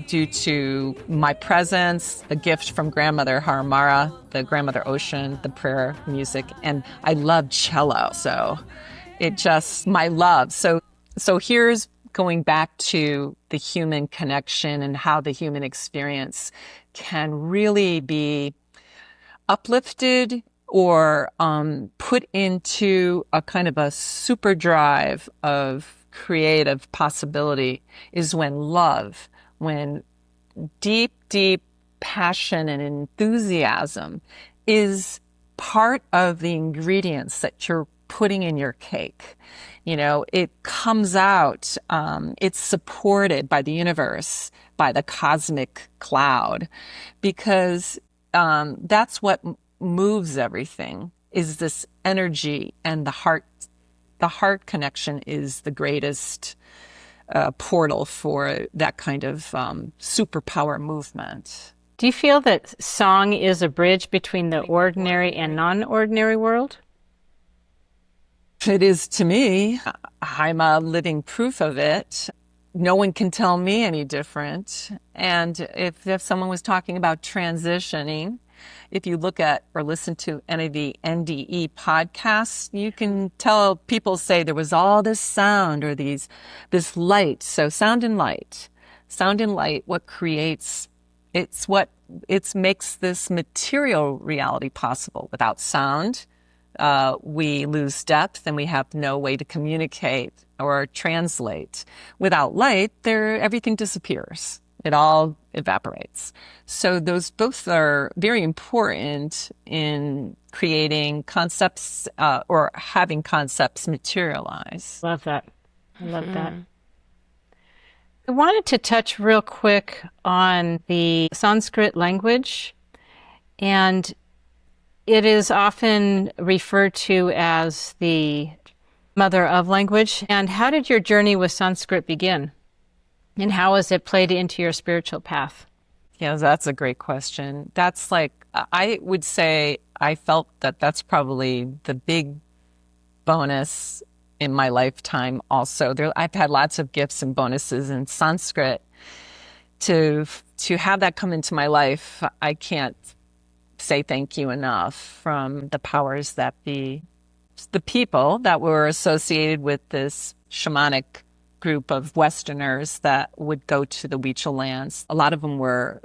due to my presence, the gift from Grandmother Haramara, the Grandmother Ocean, the prayer music, and I love cello. So my love. So here's going back to the human connection and how the human experience can really be uplifted or put into a kind of a super drive of creative possibility is when love, when deep, deep passion and enthusiasm is part of the ingredients that you're putting in your cake. You know, it comes out, it's supported by the universe, by the cosmic cloud, because that's what moves everything, is this energy, and the heart connection is the greatest portal for that kind of superpower movement. Do you feel that song is a bridge between the ordinary and non-ordinary world? It is to me. I'm a living proof of it. No one can tell me any different. And if someone was talking about transitioning, if you look at or listen to any of the NDE podcasts, you can tell people say there was all this sound or this light. So sound and light, what creates, it makes this material reality possible. Without sound, we lose depth and we have no way to communicate or translate. Without light, everything disappears. It all evaporates. So those both are very important in creating concepts or having concepts materialize. Love that. I love that. I wanted to touch real quick on the Sanskrit language, and it is often referred to as the mother of language. And how did your journey with Sanskrit begin? And how has it played into your spiritual path? Yeah, that's a great question. That's I would say I felt that that's probably the big bonus in my lifetime also. I've had lots of gifts and bonuses in Sanskrit. To have that come into my life, I can't say thank you enough, from the powers that be. The people that were associated with this shamanic group of Westerners that would go to the Huichol lands. A lot of them were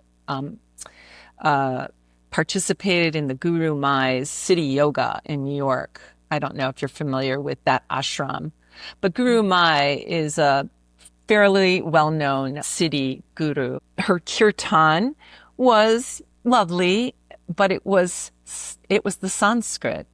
participated in the Guru Mai's city yoga in New York. I don't know if you're familiar with that ashram, but Guru Mai is a fairly well-known city guru. Her kirtan was lovely, but it was the Sanskrit.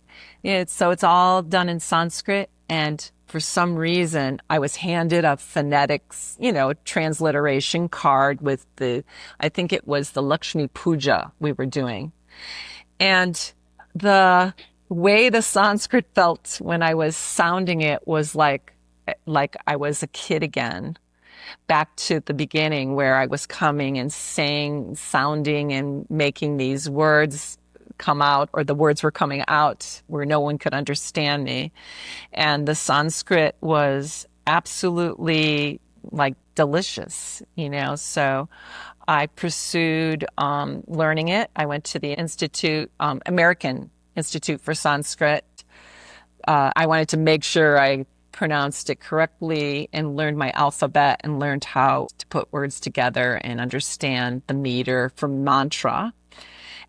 So it's all done in Sanskrit, and for some reason, I was handed a phonetics, transliteration card with I think it was the Lakshmi Puja we were doing. And the way the Sanskrit felt when I was sounding it was like I was a kid again, back to the beginning where I was coming and saying, sounding and making these words come out, or the words were coming out where no one could understand me. And the Sanskrit was absolutely delicious, so I pursued learning it. I went to the Institute, American Institute for Sanskrit. I wanted to make sure I pronounced it correctly and learned my alphabet and learned how to put words together and understand the meter for mantra.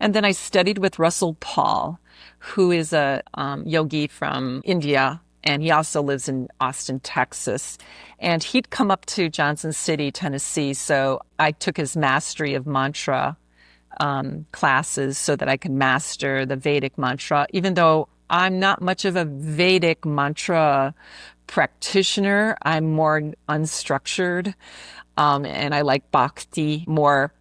And then I studied with Russell Paul, who is a yogi from India, and he also lives in Austin, Texas. And he'd come up to Johnson City, Tennessee, so I took his mastery of mantra classes so that I could master the Vedic mantra, even though I'm not much of a Vedic mantra practitioner. I'm more unstructured, and I like bhakti, more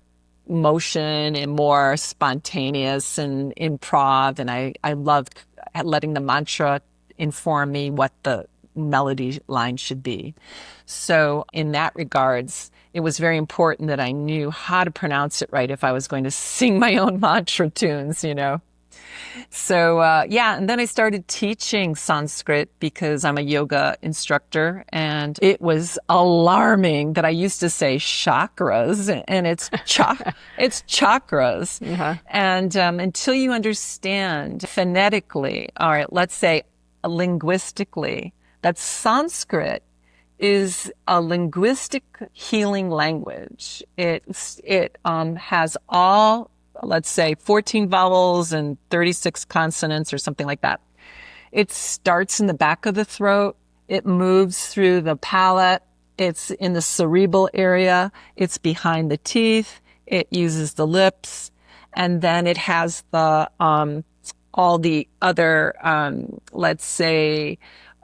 motion and more spontaneous and improv. And I loved letting the mantra inform me what the melody line should be. So in that regards, it was very important that I knew how to pronounce it right if I was going to sing my own mantra tunes, So, and then I started teaching Sanskrit because I'm a yoga instructor, and it was alarming that I used to say chakras, and it's chakras. Uh-huh. And until you understand phonetically, all right, let's say linguistically, that Sanskrit is a linguistic healing language. It has all let's say 14 vowels and 36 consonants or something like that. It starts in the back of the throat. It moves through the palate. It's in the cerebral area. It's behind the teeth. It uses the lips. And then it has the, all the other, let's say,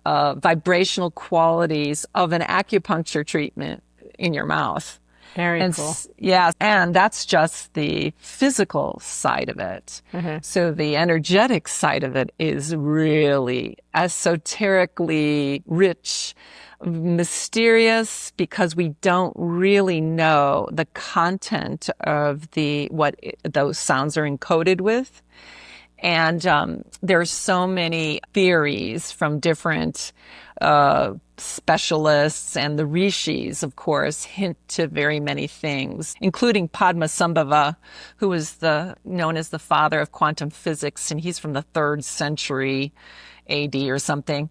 vibrational qualities of an acupuncture treatment in your mouth. Very cool. Yeah, and that's just the physical side of it. So the energetic side of it is really esoterically rich, mysterious, because we don't really know the content of what those sounds are encoded with. And there's so many theories from different specialists, and the rishis, of course, hint to very many things, including Padmasambhava, who is known as the father of quantum physics, and he's from the 3rd century AD or something.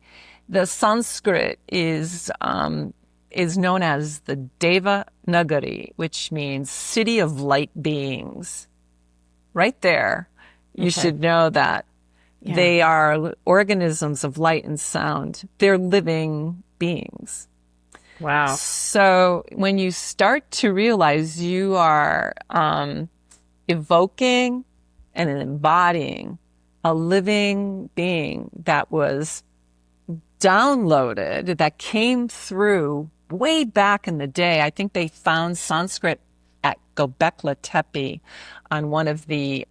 The Sanskrit is known as the Deva Nagari, which means city of light beings. Right there. You should know that they are organisms of light and sound. They're living beings. Wow. So when you start to realize you are evoking and embodying a living being that was downloaded, that came through way back in the day. I think they found Sanskrit at Göbekli Tepe on one of the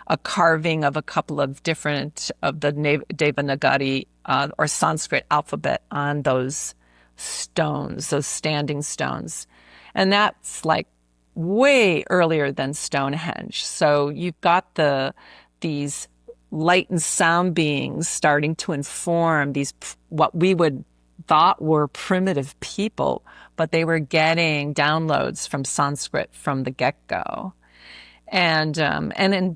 a carving of a couple of different of the Devanagari or Sanskrit alphabet on those stones, those standing stones. And that's like way earlier than Stonehenge. So you've got these light and sound beings starting to inform these, what we would thought were primitive people, but they were getting downloads from Sanskrit from the get-go. And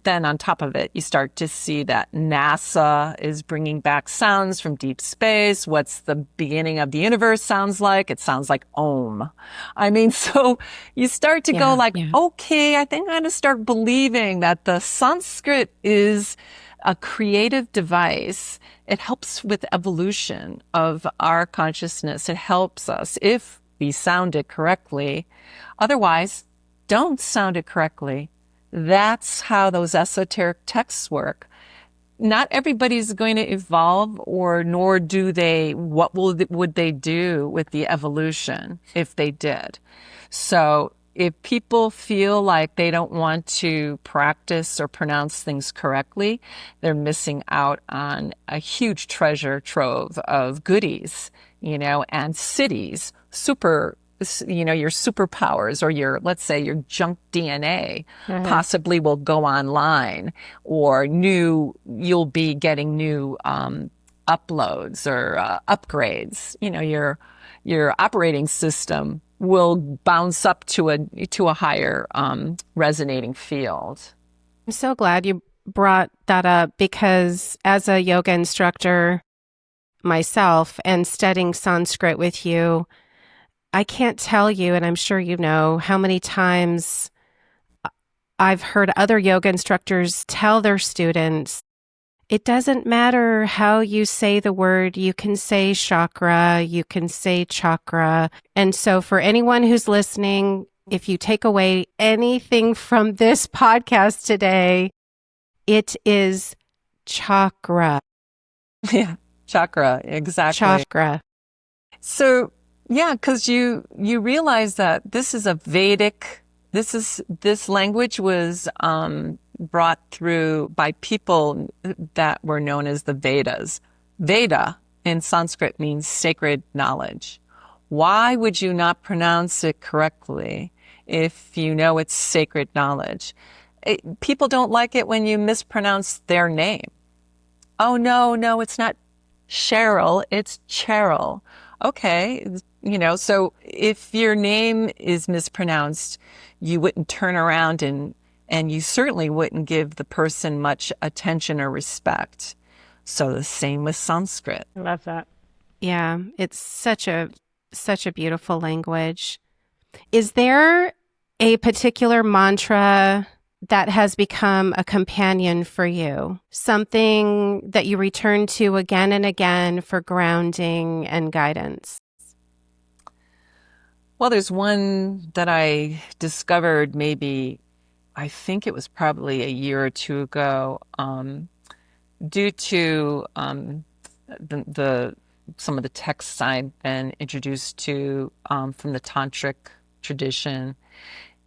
then on top of it, you start to see that NASA is bringing back sounds from deep space. What's the beginning of the universe sounds like? It sounds like Om. I mean, so you start to go like, okay, I think I'm going to start believing that the Sanskrit is a creative device. It helps with evolution of our consciousness. It helps us if we sound it correctly. Otherwise, don't sound it correctly. That's how those esoteric texts work. Not everybody's going to evolve, nor do they. What would they do with the evolution if they did? So if people feel like they don't want to practice or pronounce things correctly, they're missing out on a huge treasure trove of goodies, and cities, your superpowers or let's say your junk DNA possibly will go online, or you'll be getting new uploads or upgrades. Your operating system will bounce up to a higher resonating field. I'm so glad you brought that up, because as a yoga instructor myself and studying Sanskrit with you, I can't tell you, and I'm sure you know, how many times I've heard other yoga instructors tell their students, it doesn't matter how you say the word. You can say chakra, you can say chakra. And so for anyone who's listening, if you take away anything from this podcast today, it is chakra. Yeah, chakra, exactly. Chakra. So, yeah, because you realize that this is a Vedic, this language was brought through by people that were known as the Vedas. Veda in Sanskrit means sacred knowledge. Why would you not pronounce it correctly if you know it's sacred knowledge? People don't like it when you mispronounce their name. Oh, no, it's not Cheryl, it's Cheryl. Okay, so if your name is mispronounced, you wouldn't turn around and you certainly wouldn't give the person much attention or respect. So the same with Sanskrit. I love that. Yeah, it's such a beautiful language. Is there a particular mantra that has become a companion for you? Something that you return to again and again for grounding and guidance? Well, there's one that I discovered maybe, I think it was probably a year or two ago, due to the some of the texts I've been introduced to from the tantric tradition.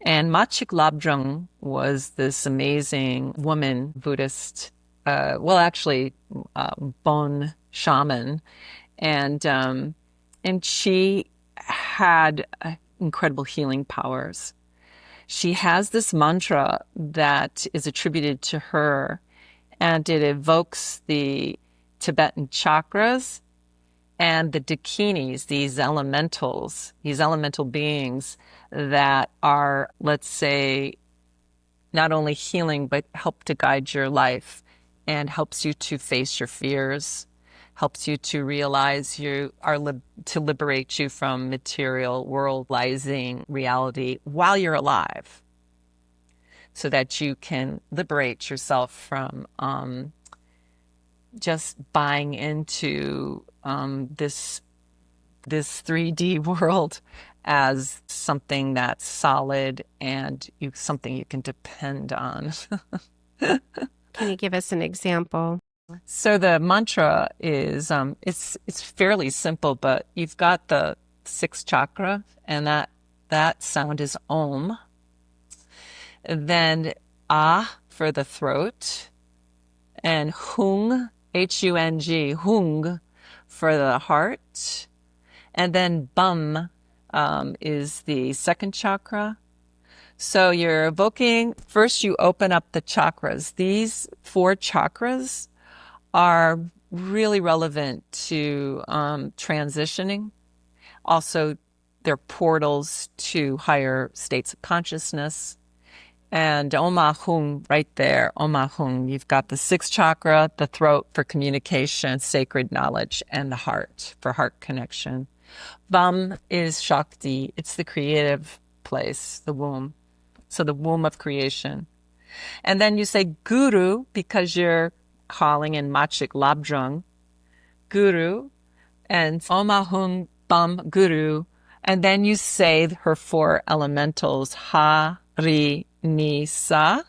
And Machik Labdrung was this amazing woman, Buddhist, Bon shaman, and she had incredible healing powers. She has this mantra that is attributed to her, and it evokes the Tibetan chakras and the dakinis, these elemental beings that are, let's say, not only healing, but help to guide your life and helps you to face your fears, helps you to realize you are to liberate you from material worldizing reality while you're alive, so that you can liberate yourself from just buying into this 3D world as something that's solid and something you can depend on. Can you give us an example? So the mantra is it's fairly simple, but you've got the sixth chakra, and that sound is Om. Then Ah for the throat, and Hung, Hung, Hung for the heart. And then Bum is the second chakra. So you're evoking, first you open up the chakras. These 4 chakras are really relevant to transitioning. Also, they're portals to higher states of consciousness. And Omahung right there, Omahung, you've got the 6th chakra, the throat for communication, sacred knowledge, and the heart for heart connection. Bum is Shakti. It's the creative place, the womb. So the womb of creation. And then you say Guru because you're calling in Machik Labdrung, Guru, and Omahung Bum Guru. And then you say her 4 elementals, Ha, Ri, Ni, Sa.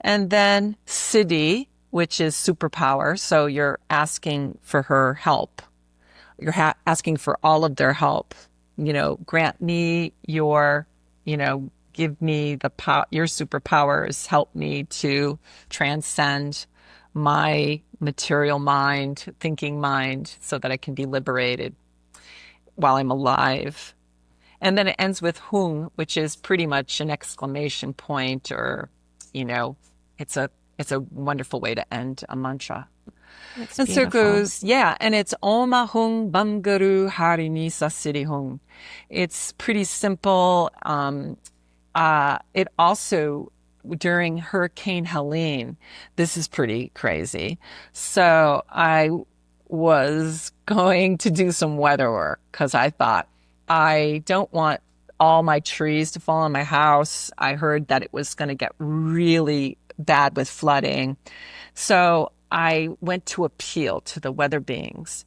And then Siddhi, which is superpower. So you're asking for her help. You're asking for all of their help. Grant me your, give me the your superpowers. Help me to transcend my material mind, thinking mind, so that I can be liberated while I'm alive. And then it ends with Hung, which is pretty much an exclamation point, or, it's a wonderful way to end a mantra. That's And so beautiful. it goes, and it's Oma Hung Bamgaru Harini Sasiri Hung. It's pretty simple. It also, during Hurricane Helene, this is pretty crazy. So I was going to do some weather work because I thought, I don't want all my trees to fall on my house. I heard that it was going to get really bad with flooding. So I went to appeal to the weather beings.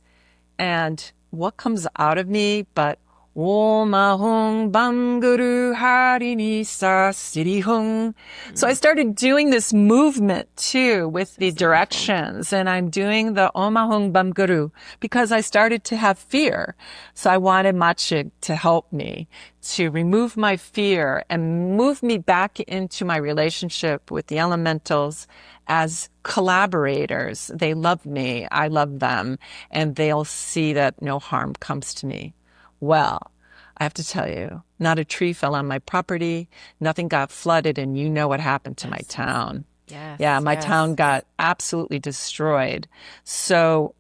And what comes out of me but Om Ahung Banguru Harini Sa Siri Hung. So I started doing this movement too with the directions, and I'm doing the Om Ahung Banguru because I started to have fear. So I wanted Machig to help me to remove my fear and move me back into my relationship with the elementals as collaborators. They love me, I love them, and they'll see that no harm comes to me. Well, I have to tell you, not a tree fell on my property, nothing got flooded, and you know what happened to my town. My town got absolutely destroyed. So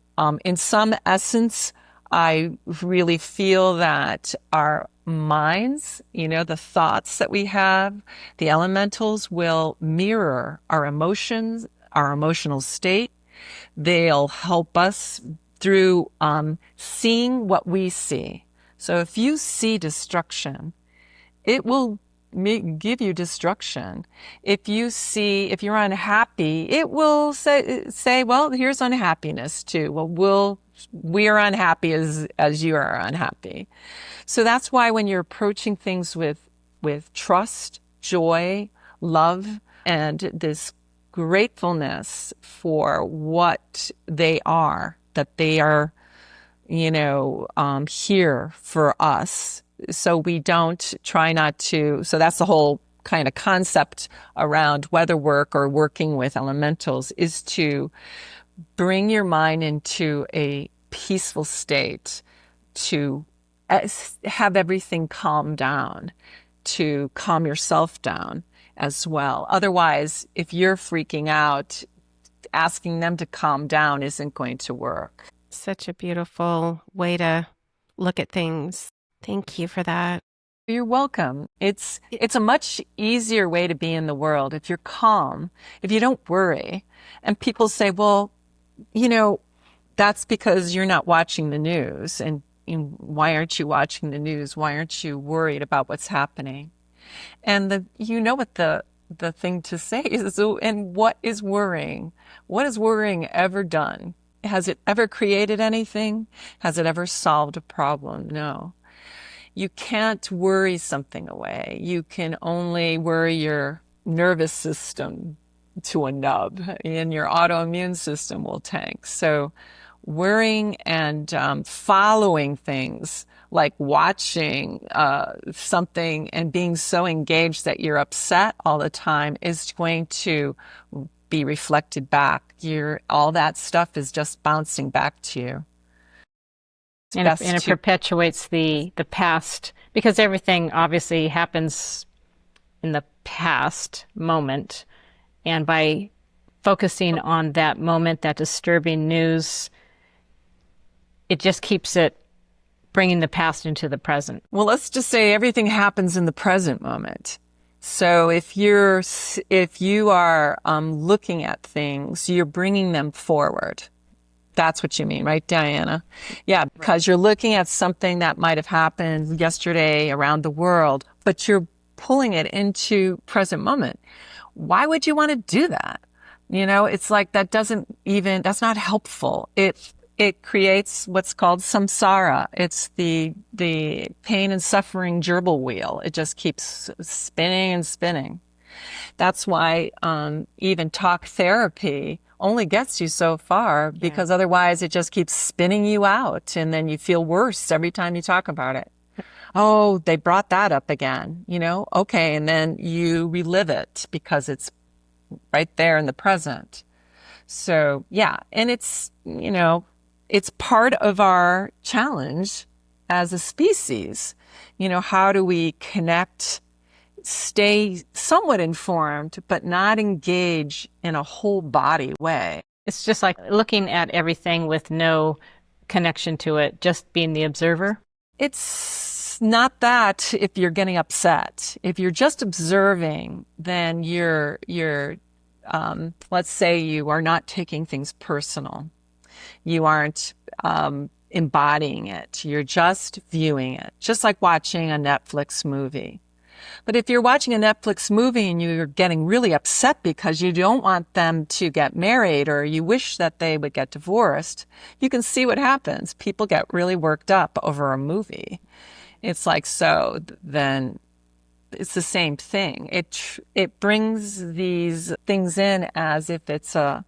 in some essence, I really feel that our minds, the thoughts that we have, the elementals will mirror our emotions, our emotional state. They'll help us through seeing what we see. So if you see destruction, it will give you destruction. If you're unhappy, it will say, well, here's unhappiness too. Well, we are unhappy as you are unhappy. So that's why when you're approaching things with trust, joy, love, and this gratefulness for what they are, that they are, here for us. So we don't try not to. So that's the whole kind of concept around weather work or working with elementals, is to bring your mind into a peaceful state, to have everything calm down, to calm yourself down as well. Otherwise, if you're freaking out, asking them to calm down isn't going to work. Such a beautiful way to look at things. Thank you for that. You're welcome. It's a much easier way to be in the world if you're calm, if you don't worry. And people say, well, that's because you're not watching the news. And why aren't you watching the news? Why aren't you worried about what's happening? And what the thing to say is, and what is worrying? What has worrying ever done? Has it ever created anything? Has it ever solved a problem? No. You can't worry something away. You can only worry your nervous system to a nub, and your autoimmune system will tank. So worrying and following things, like watching something and being so engaged that you're upset all the time, is going to be reflected back. All that stuff is just bouncing back to you. And it perpetuates the past, because everything obviously happens in the past moment. And by focusing on that moment, that disturbing news, it just keeps it bringing the past into the present. Well, let's just say everything happens in the present moment. So if you are looking at things, you're bringing them forward. That's what you mean, right, Diana? Yeah, because you're looking at something that might have happened yesterday around the world, but you're pulling it into present moment. Why would you want to do that? It's like that's not helpful. It creates what's called samsara. It's the pain and suffering gerbil wheel. It just keeps spinning and spinning. That's why even talk therapy only gets you so far, because otherwise it just keeps spinning you out, and then you feel worse every time you talk about it. Oh, they brought that up again, okay, and then you relive it because it's right there in the present. So yeah, and it's part of our challenge as a species. How do we connect, stay somewhat informed, but not engage in a whole body way? It's just like looking at everything with no connection to it, just being the observer. It's not that if you're getting upset. If you're just observing, then you're let's say you are not taking things personal. You aren't embodying it. You're just viewing it, just like watching a Netflix movie. But if you're watching a Netflix movie and you're getting really upset because you don't want them to get married, or you wish that they would get divorced, you can see what happens. People get really worked up over a movie. It's like, so then it's the same thing. It brings these things in as if it's a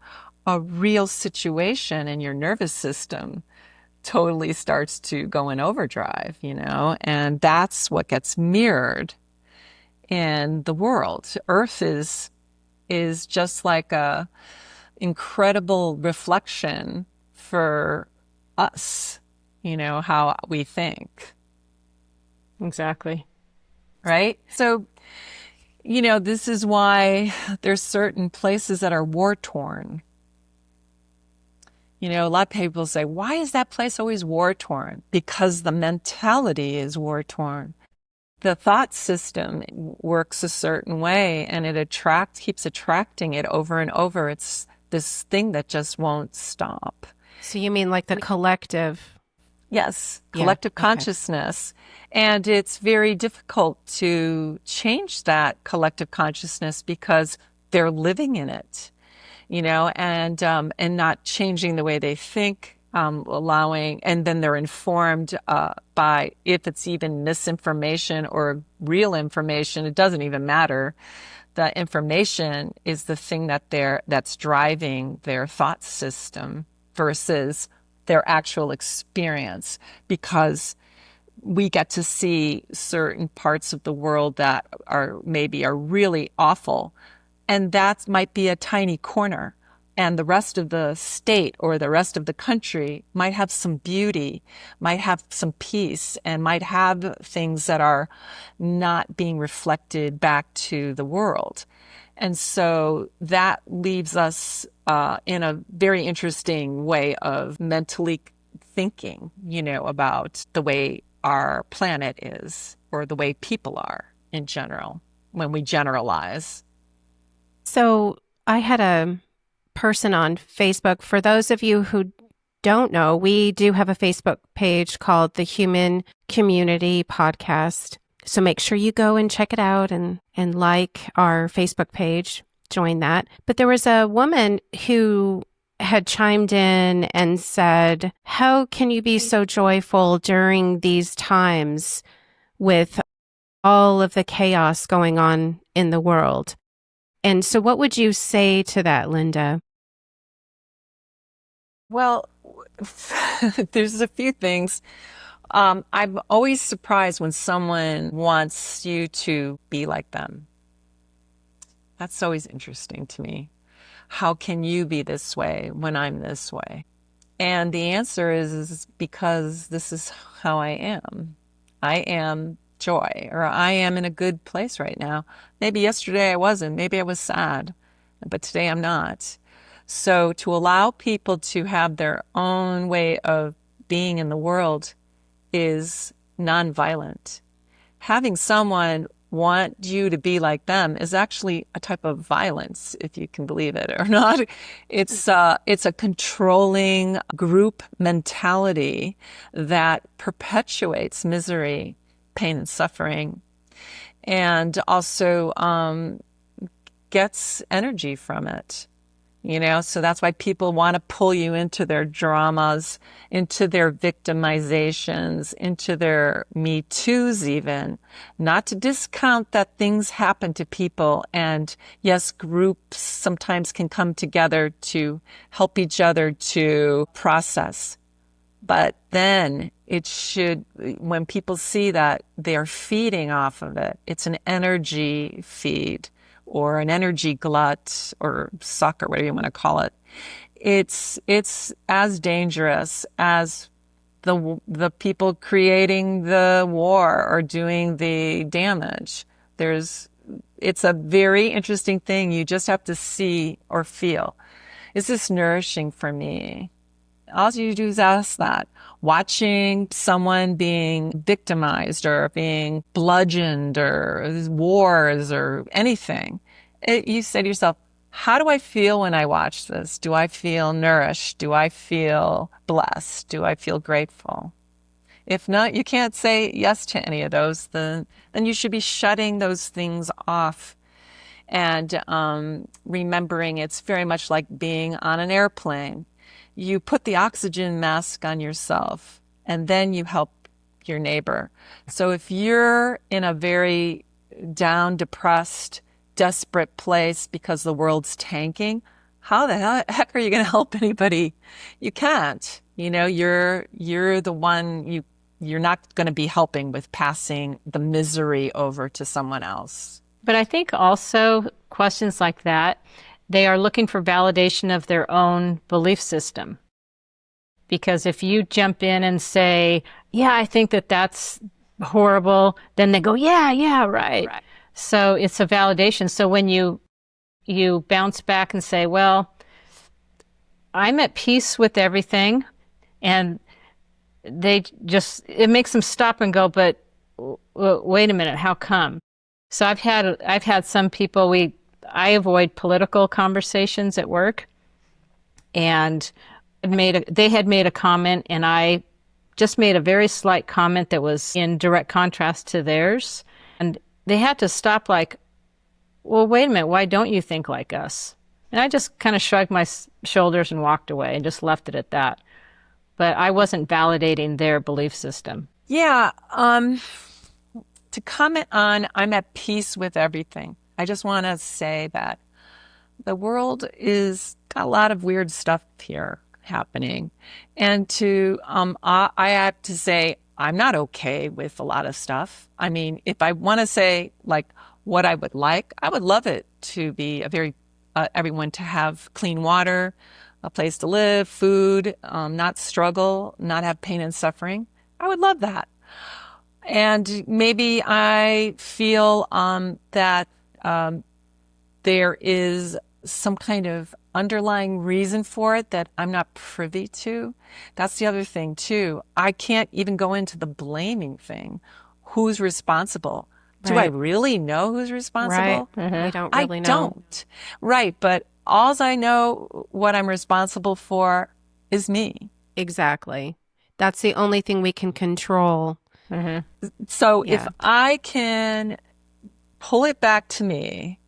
real situation, and your nervous system totally starts to go in overdrive, and that's what gets mirrored in the world. Earth is just like a incredible reflection for us, how we think. Exactly. Right? So, this is why there's certain places that are war-torn. A lot of people say, why is that place always war-torn? Because the mentality is war-torn. The thought system works a certain way, and it keeps attracting it over and over. It's this thing that just won't stop. So you mean like the collective? Yes, Yeah, collective okay. consciousness. And it's very difficult to change that collective consciousness because they're living in it, and not changing the way they think, allowing, and then they're informed by if it's even misinformation or real information. It doesn't even matter. The information is the thing that's driving their thought system versus their actual experience, because we get to see certain parts of the world that are really awful, and that might be a tiny corner, and the rest of the state or the rest of the country might have some beauty, might have some peace, and might have things that are not being reflected back to the world. And so that leaves us in a very interesting way of mentally thinking, about the way our planet is, or the way people are in general, when we generalize. So I had a person on Facebook. For those of you who don't know, we do have a Facebook page called the Human Community Podcast. So make sure you go and check it out and like our Facebook page, join that. But there was a woman who had chimed in and said, how can you be so joyful during these times with all of the chaos going on in the world? And so what would you say to that, Linda? Well, there's a few things. I'm always surprised when someone wants you to be like them. That's always interesting to me. How can you be this way when I'm this way? And the answer is because this is how I am. I am joy, or I am in a good place right now. Maybe yesterday I wasn't. Maybe I was sad, but today I'm not. So to allow people to have their own way of being in the world is nonviolent. Having someone want you to be like them is actually a type of violence, if you can believe it or not. It's a controlling group mentality that perpetuates misery, pain, and suffering, and also gets energy from it. So that's why people want to pull you into their dramas, into their victimizations, into their Me Too's even. Not to discount that things happen to people. And yes, groups sometimes can come together to help each other to process. But then when people see that they're feeding off of it, it's an energy feed, or an energy glut, or suck, or whatever you want to call it. It's as dangerous as the people creating the war or doing the damage. It's a very interesting thing. You just have to see or feel. Is this nourishing for me? All you do is ask that. Watching someone being victimized or being bludgeoned, or wars or anything, you say to yourself, how do I feel when I watch this? Do I feel nourished? Do I feel blessed? Do I feel grateful? If not, you can't say yes to any of those. Then you should be shutting those things off. And remembering it's very much like being on an airplane. You put the oxygen mask on yourself, and then you help your neighbor. So if you're in a very down, depressed, desperate place because the world's tanking, how the heck are you going to help anybody? You can't. You're the one, you're not going to be helping with passing the misery over to someone else. But I think also questions like that, they are looking for validation of their own belief system. Because if you jump in and say, yeah, I think that that's horrible, then they go, yeah, right. So it's a validation. So when you bounce back and say, well, I'm at peace with everything, and it makes them stop and go, but wait a minute, how come? So I've had some people, I avoid political conversations at work, and they had made a comment, and I just made a very slight comment that was in direct contrast to theirs. And they had to stop like, well, wait a minute, why don't you think like us? And I just kind of shrugged my shoulders and walked away and just left it at that. But I wasn't validating their belief system. Yeah. To comment on, I'm at peace with everything. I just want to say that the world is got a lot of weird stuff here happening. And I have to say, I'm not okay with a lot of stuff. I mean, if I want to say like what I would like, I would love it to be everyone to have clean water, a place to live, food, not struggle, not have pain and suffering. I would love that. And maybe I feel that there is some kind of underlying reason for it that I'm not privy to. That's the other thing too. I can't even go into the blaming thing. Who's responsible? Do I really know who's responsible? Right. We don't really know. I don't. Right. But all I know what I'm responsible for is me. Exactly. That's the only thing we can control. So if I can pull it back to me,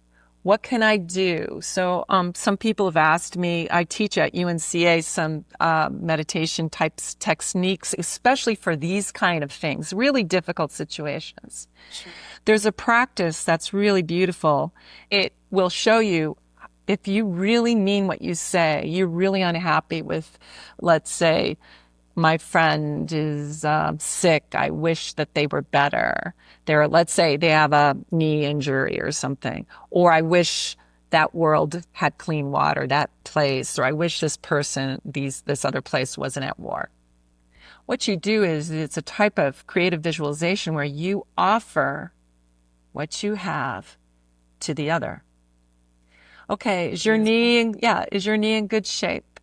what can I do? So some people have asked me, I teach at UNCA some meditation types techniques, especially for these kind of things, really difficult situations. Sure. There's a practice that's really beautiful. It will show you if you really mean what you say, you're really unhappy with, let's say, my friend is sick. I wish that they were better. Let's say they have a knee injury or something. Or I wish that world had clean water, that place. Or I wish this person, this other place wasn't at war. What you do is it's a type of creative visualization where you offer what you have to the other. Okay, is your knee in good shape?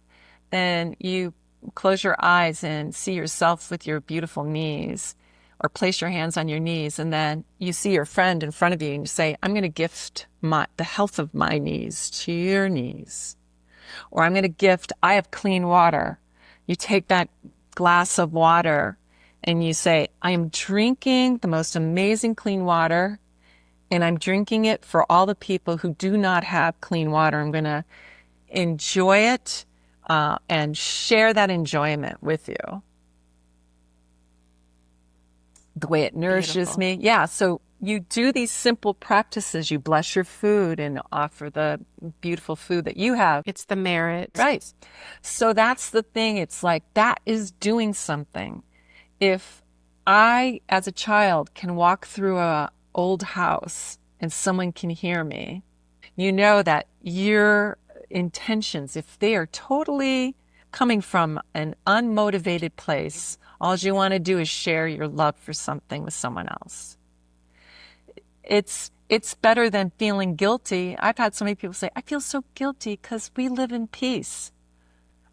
Then you close your eyes and see yourself with your beautiful knees, or place your hands on your knees, and then you see your friend in front of you and you say, I'm going to gift the health of my knees to your knees. Or I'm going to gift, I have clean water. You take that glass of water and you say, I am drinking the most amazing clean water, and I'm drinking it for all the people who do not have clean water. I'm going to enjoy it and share that enjoyment with you. The way it nourishes me. Yeah, so you do these simple practices. You bless your food and offer the beautiful food that you have. It's the merit. Right. So that's the thing. It's like that is doing something. If I, as a child, can walk through a old house and someone can hear me, you know that your intentions, if they are totally coming from an unmotivated place, all you want to do is share your love for something with someone else. It's better than feeling guilty. I've had so many people say, I feel so guilty because we live in peace.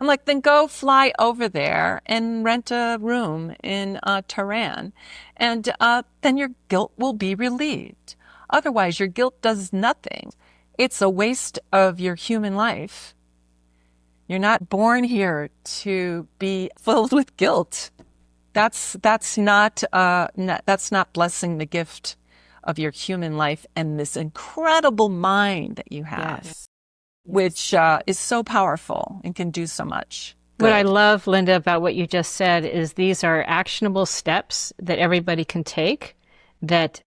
I'm like, then go fly over there and rent a room in Tehran, and then your guilt will be relieved. Otherwise, your guilt does nothing. It's a waste of your human life. You're not born here to be filled with guilt. That's not blessing the gift of your human life and this incredible mind that you have. Yes. Which is so powerful and can do so much good. What I love, Linda, about what you just said is these are actionable steps that everybody can take that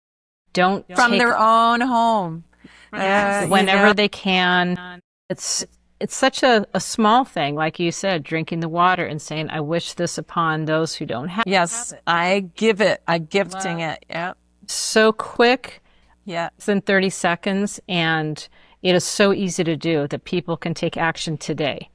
don't from their own home. Whenever they can. It's such a small thing, like you said, drinking the water and saying, I wish this upon those who don't have it. Yes, I give it. I'm gifting it. Yep. So quick. Yeah. It's in 30 seconds, and it is so easy to do that people can take action today.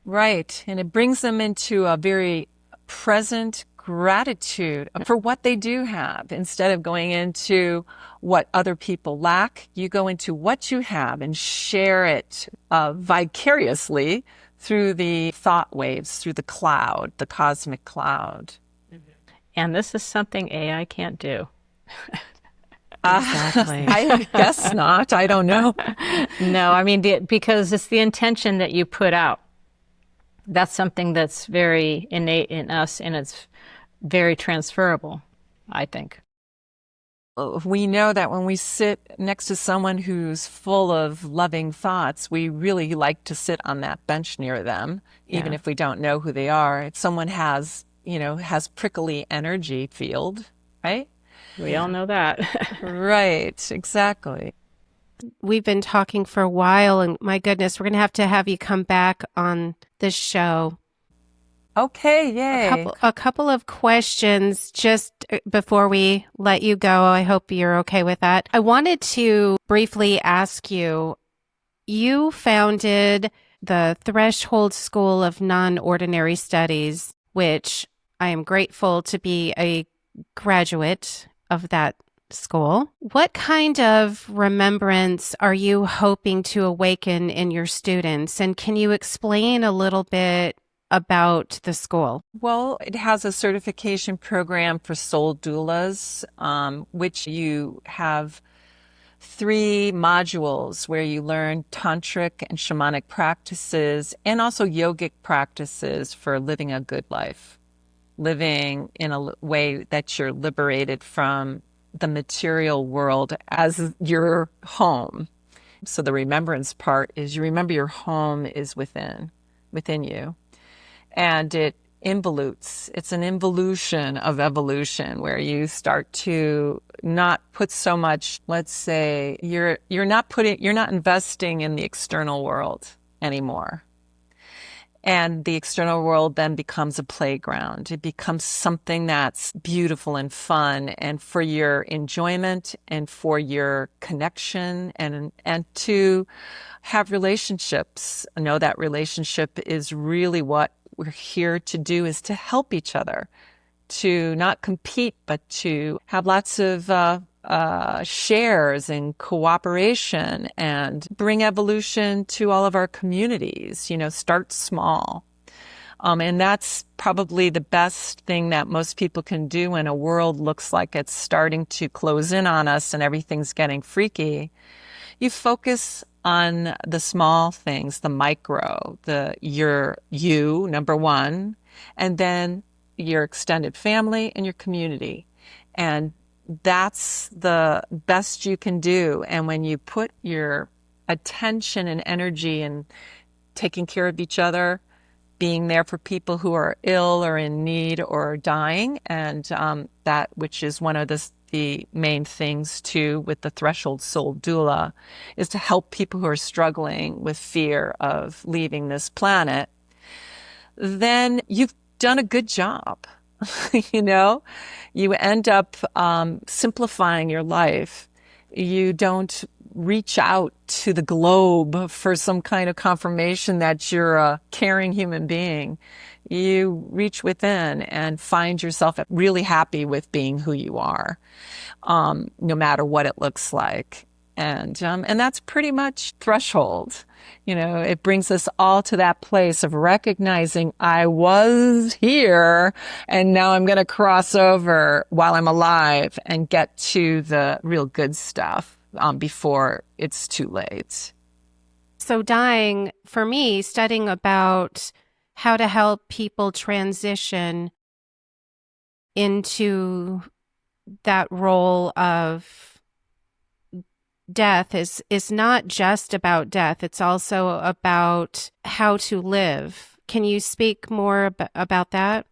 Right. And it brings them into a very present gratitude for what they do have. Instead of going into what other people lack, you go into what you have and share it vicariously through the thought waves, through the cloud, the cosmic cloud. And this is something AI can't do. Exactly. I guess not. I don't know. No, I mean, because it's the intention that you put out. That's something that's very innate in us, and it's very transferable, I think. We know that when we sit next to someone who's full of loving thoughts, we really like to sit on that bench near them, even if we don't know who they are. If someone has, has prickly energy field, right? We all know that. Right, exactly. We've been talking for a while, and my goodness, we're going to have you come back on this show. Okay, yay. A couple of questions just before we let you go. I hope you're okay with that. I wanted to briefly ask you, you founded the Threshold School of Non-Ordinary Studies, which I am grateful to be a graduate of that school. What kind of remembrance are you hoping to awaken in your students? And can you explain a little bit about the school? Well, it has a certification program for soul doulas, which you have 3 modules where you learn tantric and shamanic practices and also yogic practices for living a good life, living in a way that you're liberated from the material world as your home. So the remembrance part is you remember your home is within you. And it involutes. It's an involution of evolution where you start to not put so much, let's say, you're not investing in the external world anymore. And the external world then becomes a playground. It becomes something that's beautiful and fun and for your enjoyment and for your connection and to have relationships. Know that relationship is really what we're here to do, is to help each other, to not compete, but to have lots of shares and cooperation and bring evolution to all of our communities. Start small. And that's probably the best thing that most people can do when a world looks like it's starting to close in on us and everything's getting freaky. You focus on the small things, the micro, you, number one, and then your extended family and your community. And that's the best you can do. And when you put your attention and energy in taking care of each other, being there for people who are ill or in need or dying, and that which is one of the main things too with the Threshold Soul Doula, is to help people who are struggling with fear of leaving this planet, then you've done a good job. You end up simplifying your life. You don't reach out to the globe for some kind of confirmation that you're a caring human being. You reach within and find yourself really happy with being who you are, no matter what it looks like. And that's pretty much Threshold. It brings us all to that place of recognizing I was here and now I'm going to cross over while I'm alive and get to the real good stuff before it's too late. So dying, for me, studying about how to help people transition into that role of death is not just about death. It's also about how to live. Can you speak more about that?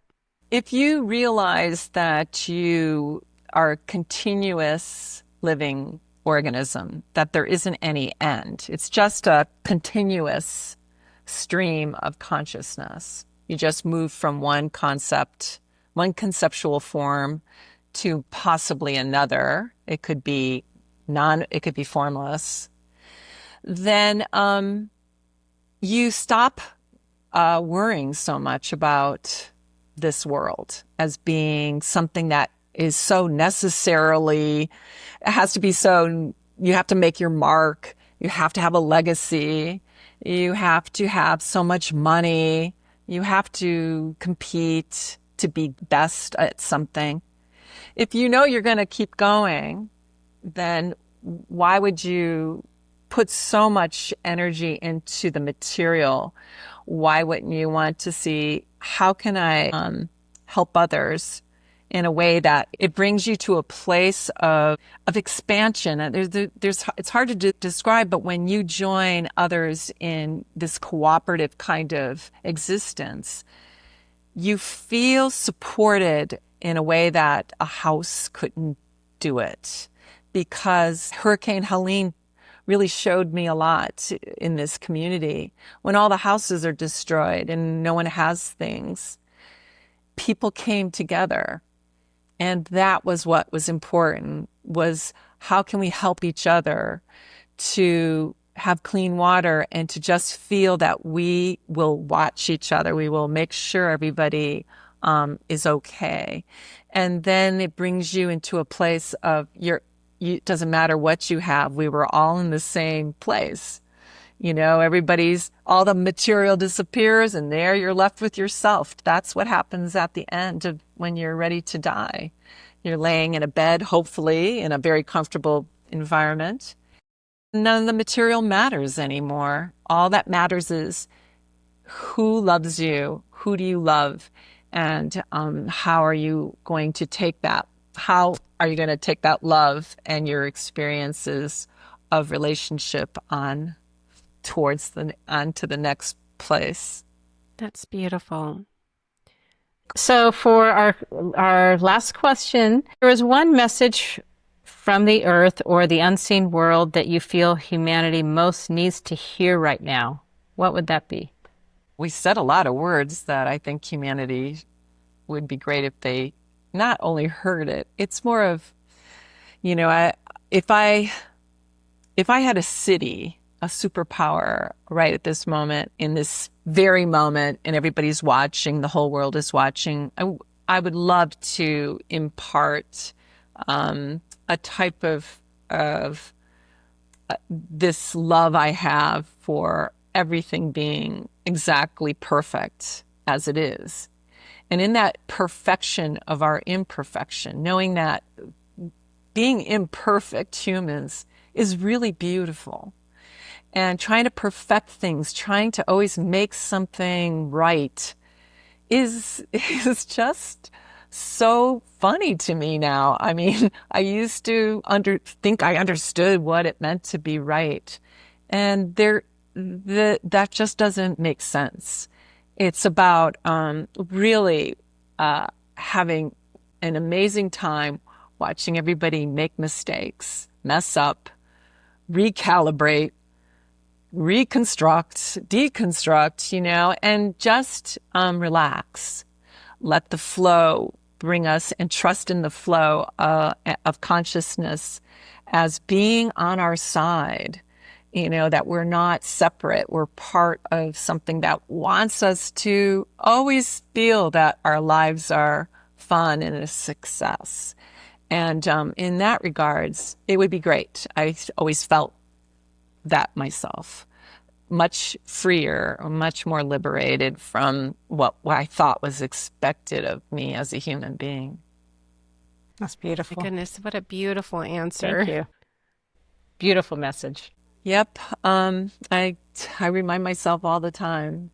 If you realize that you are a continuous living organism, that there isn't any end, it's just a continuous stream of consciousness. You just move from one conceptual form to possibly another. It could be formless. Then you stop worrying so much about this world as being something that is so necessarily, it has to be so, you have to make your mark, you have to have a legacy, you have to have so much money, you have to compete to be best at something. If you know you're going to keep going, then why would you put so much energy into the material? Why wouldn't you want to see, how can I help others in a way that it brings you to a place of expansion. And it's hard to describe, but when you join others in this cooperative kind of existence, you feel supported in a way that a house couldn't do it. Because Hurricane Helene really showed me a lot in this community. When all the houses are destroyed and no one has things, people came together. And that was what was important, was how can we help each other to have clean water and to just feel that we will watch each other. We will make sure everybody is okay. And then it brings you into a place of it doesn't matter what you have. We were all in the same place. All the material disappears and there you're left with yourself. That's what happens at the end of when you're ready to die. You're laying in a bed, hopefully in a very comfortable environment. None of the material matters anymore. All that matters is who loves you, who do you love, and how are you going to take that? How are you going to take that love and your experiences of relationship on to the next place? That's beautiful. So for our last question, there is one message from the earth or the unseen world that you feel humanity most needs to hear right now. What would that be? We said a lot of words that I think humanity would be great if they not only heard it. It's more of, if I had a city, a superpower right at this moment, in this very moment, and everybody's watching, the whole world is watching, I would love to impart a type of this love I have for everything being exactly perfect as it is. And in that perfection of our imperfection, knowing that being imperfect humans is really beautiful. And trying to perfect things, trying to always make something right is just so funny to me now. I mean, I used to think I understood what it meant to be right. And that just doesn't make sense. It's about really having an amazing time watching everybody make mistakes, mess up, recalibrate, reconstruct, deconstruct, and just relax. Let the flow bring us, and trust in the flow of consciousness as being on our side. That we're not separate. We're part of something that wants us to always feel that our lives are fun and a success. And in that regards, it would be great. I always felt that myself, much freer, much more liberated from what I thought was expected of me as a human being. That's beautiful. My goodness, what a beautiful answer. Thank you. Beautiful message. Yep. I remind myself all the time.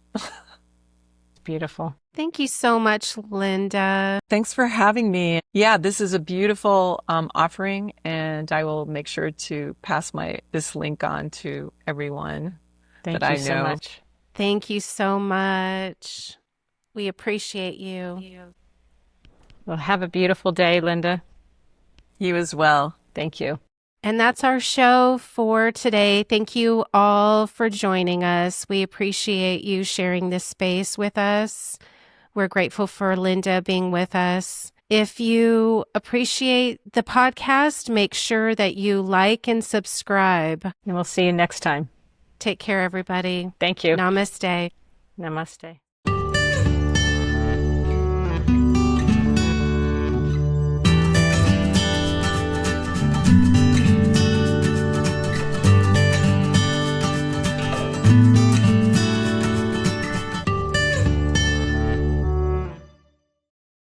Beautiful. Thank you so much, Linda. Thanks for having me. Yeah, this is a beautiful offering, and I will make sure to pass this link on to everyone that I know. Thank you so much. Thank you so much. We appreciate you. Well, have a beautiful day, Linda. You as well. Thank you. And that's our show for today. Thank you all for joining us. We appreciate you sharing this space with us. We're grateful for Linda being with us. If you appreciate the podcast, make sure that you like and subscribe. And we'll see you next time. Take care, everybody. Thank you. Namaste. Namaste.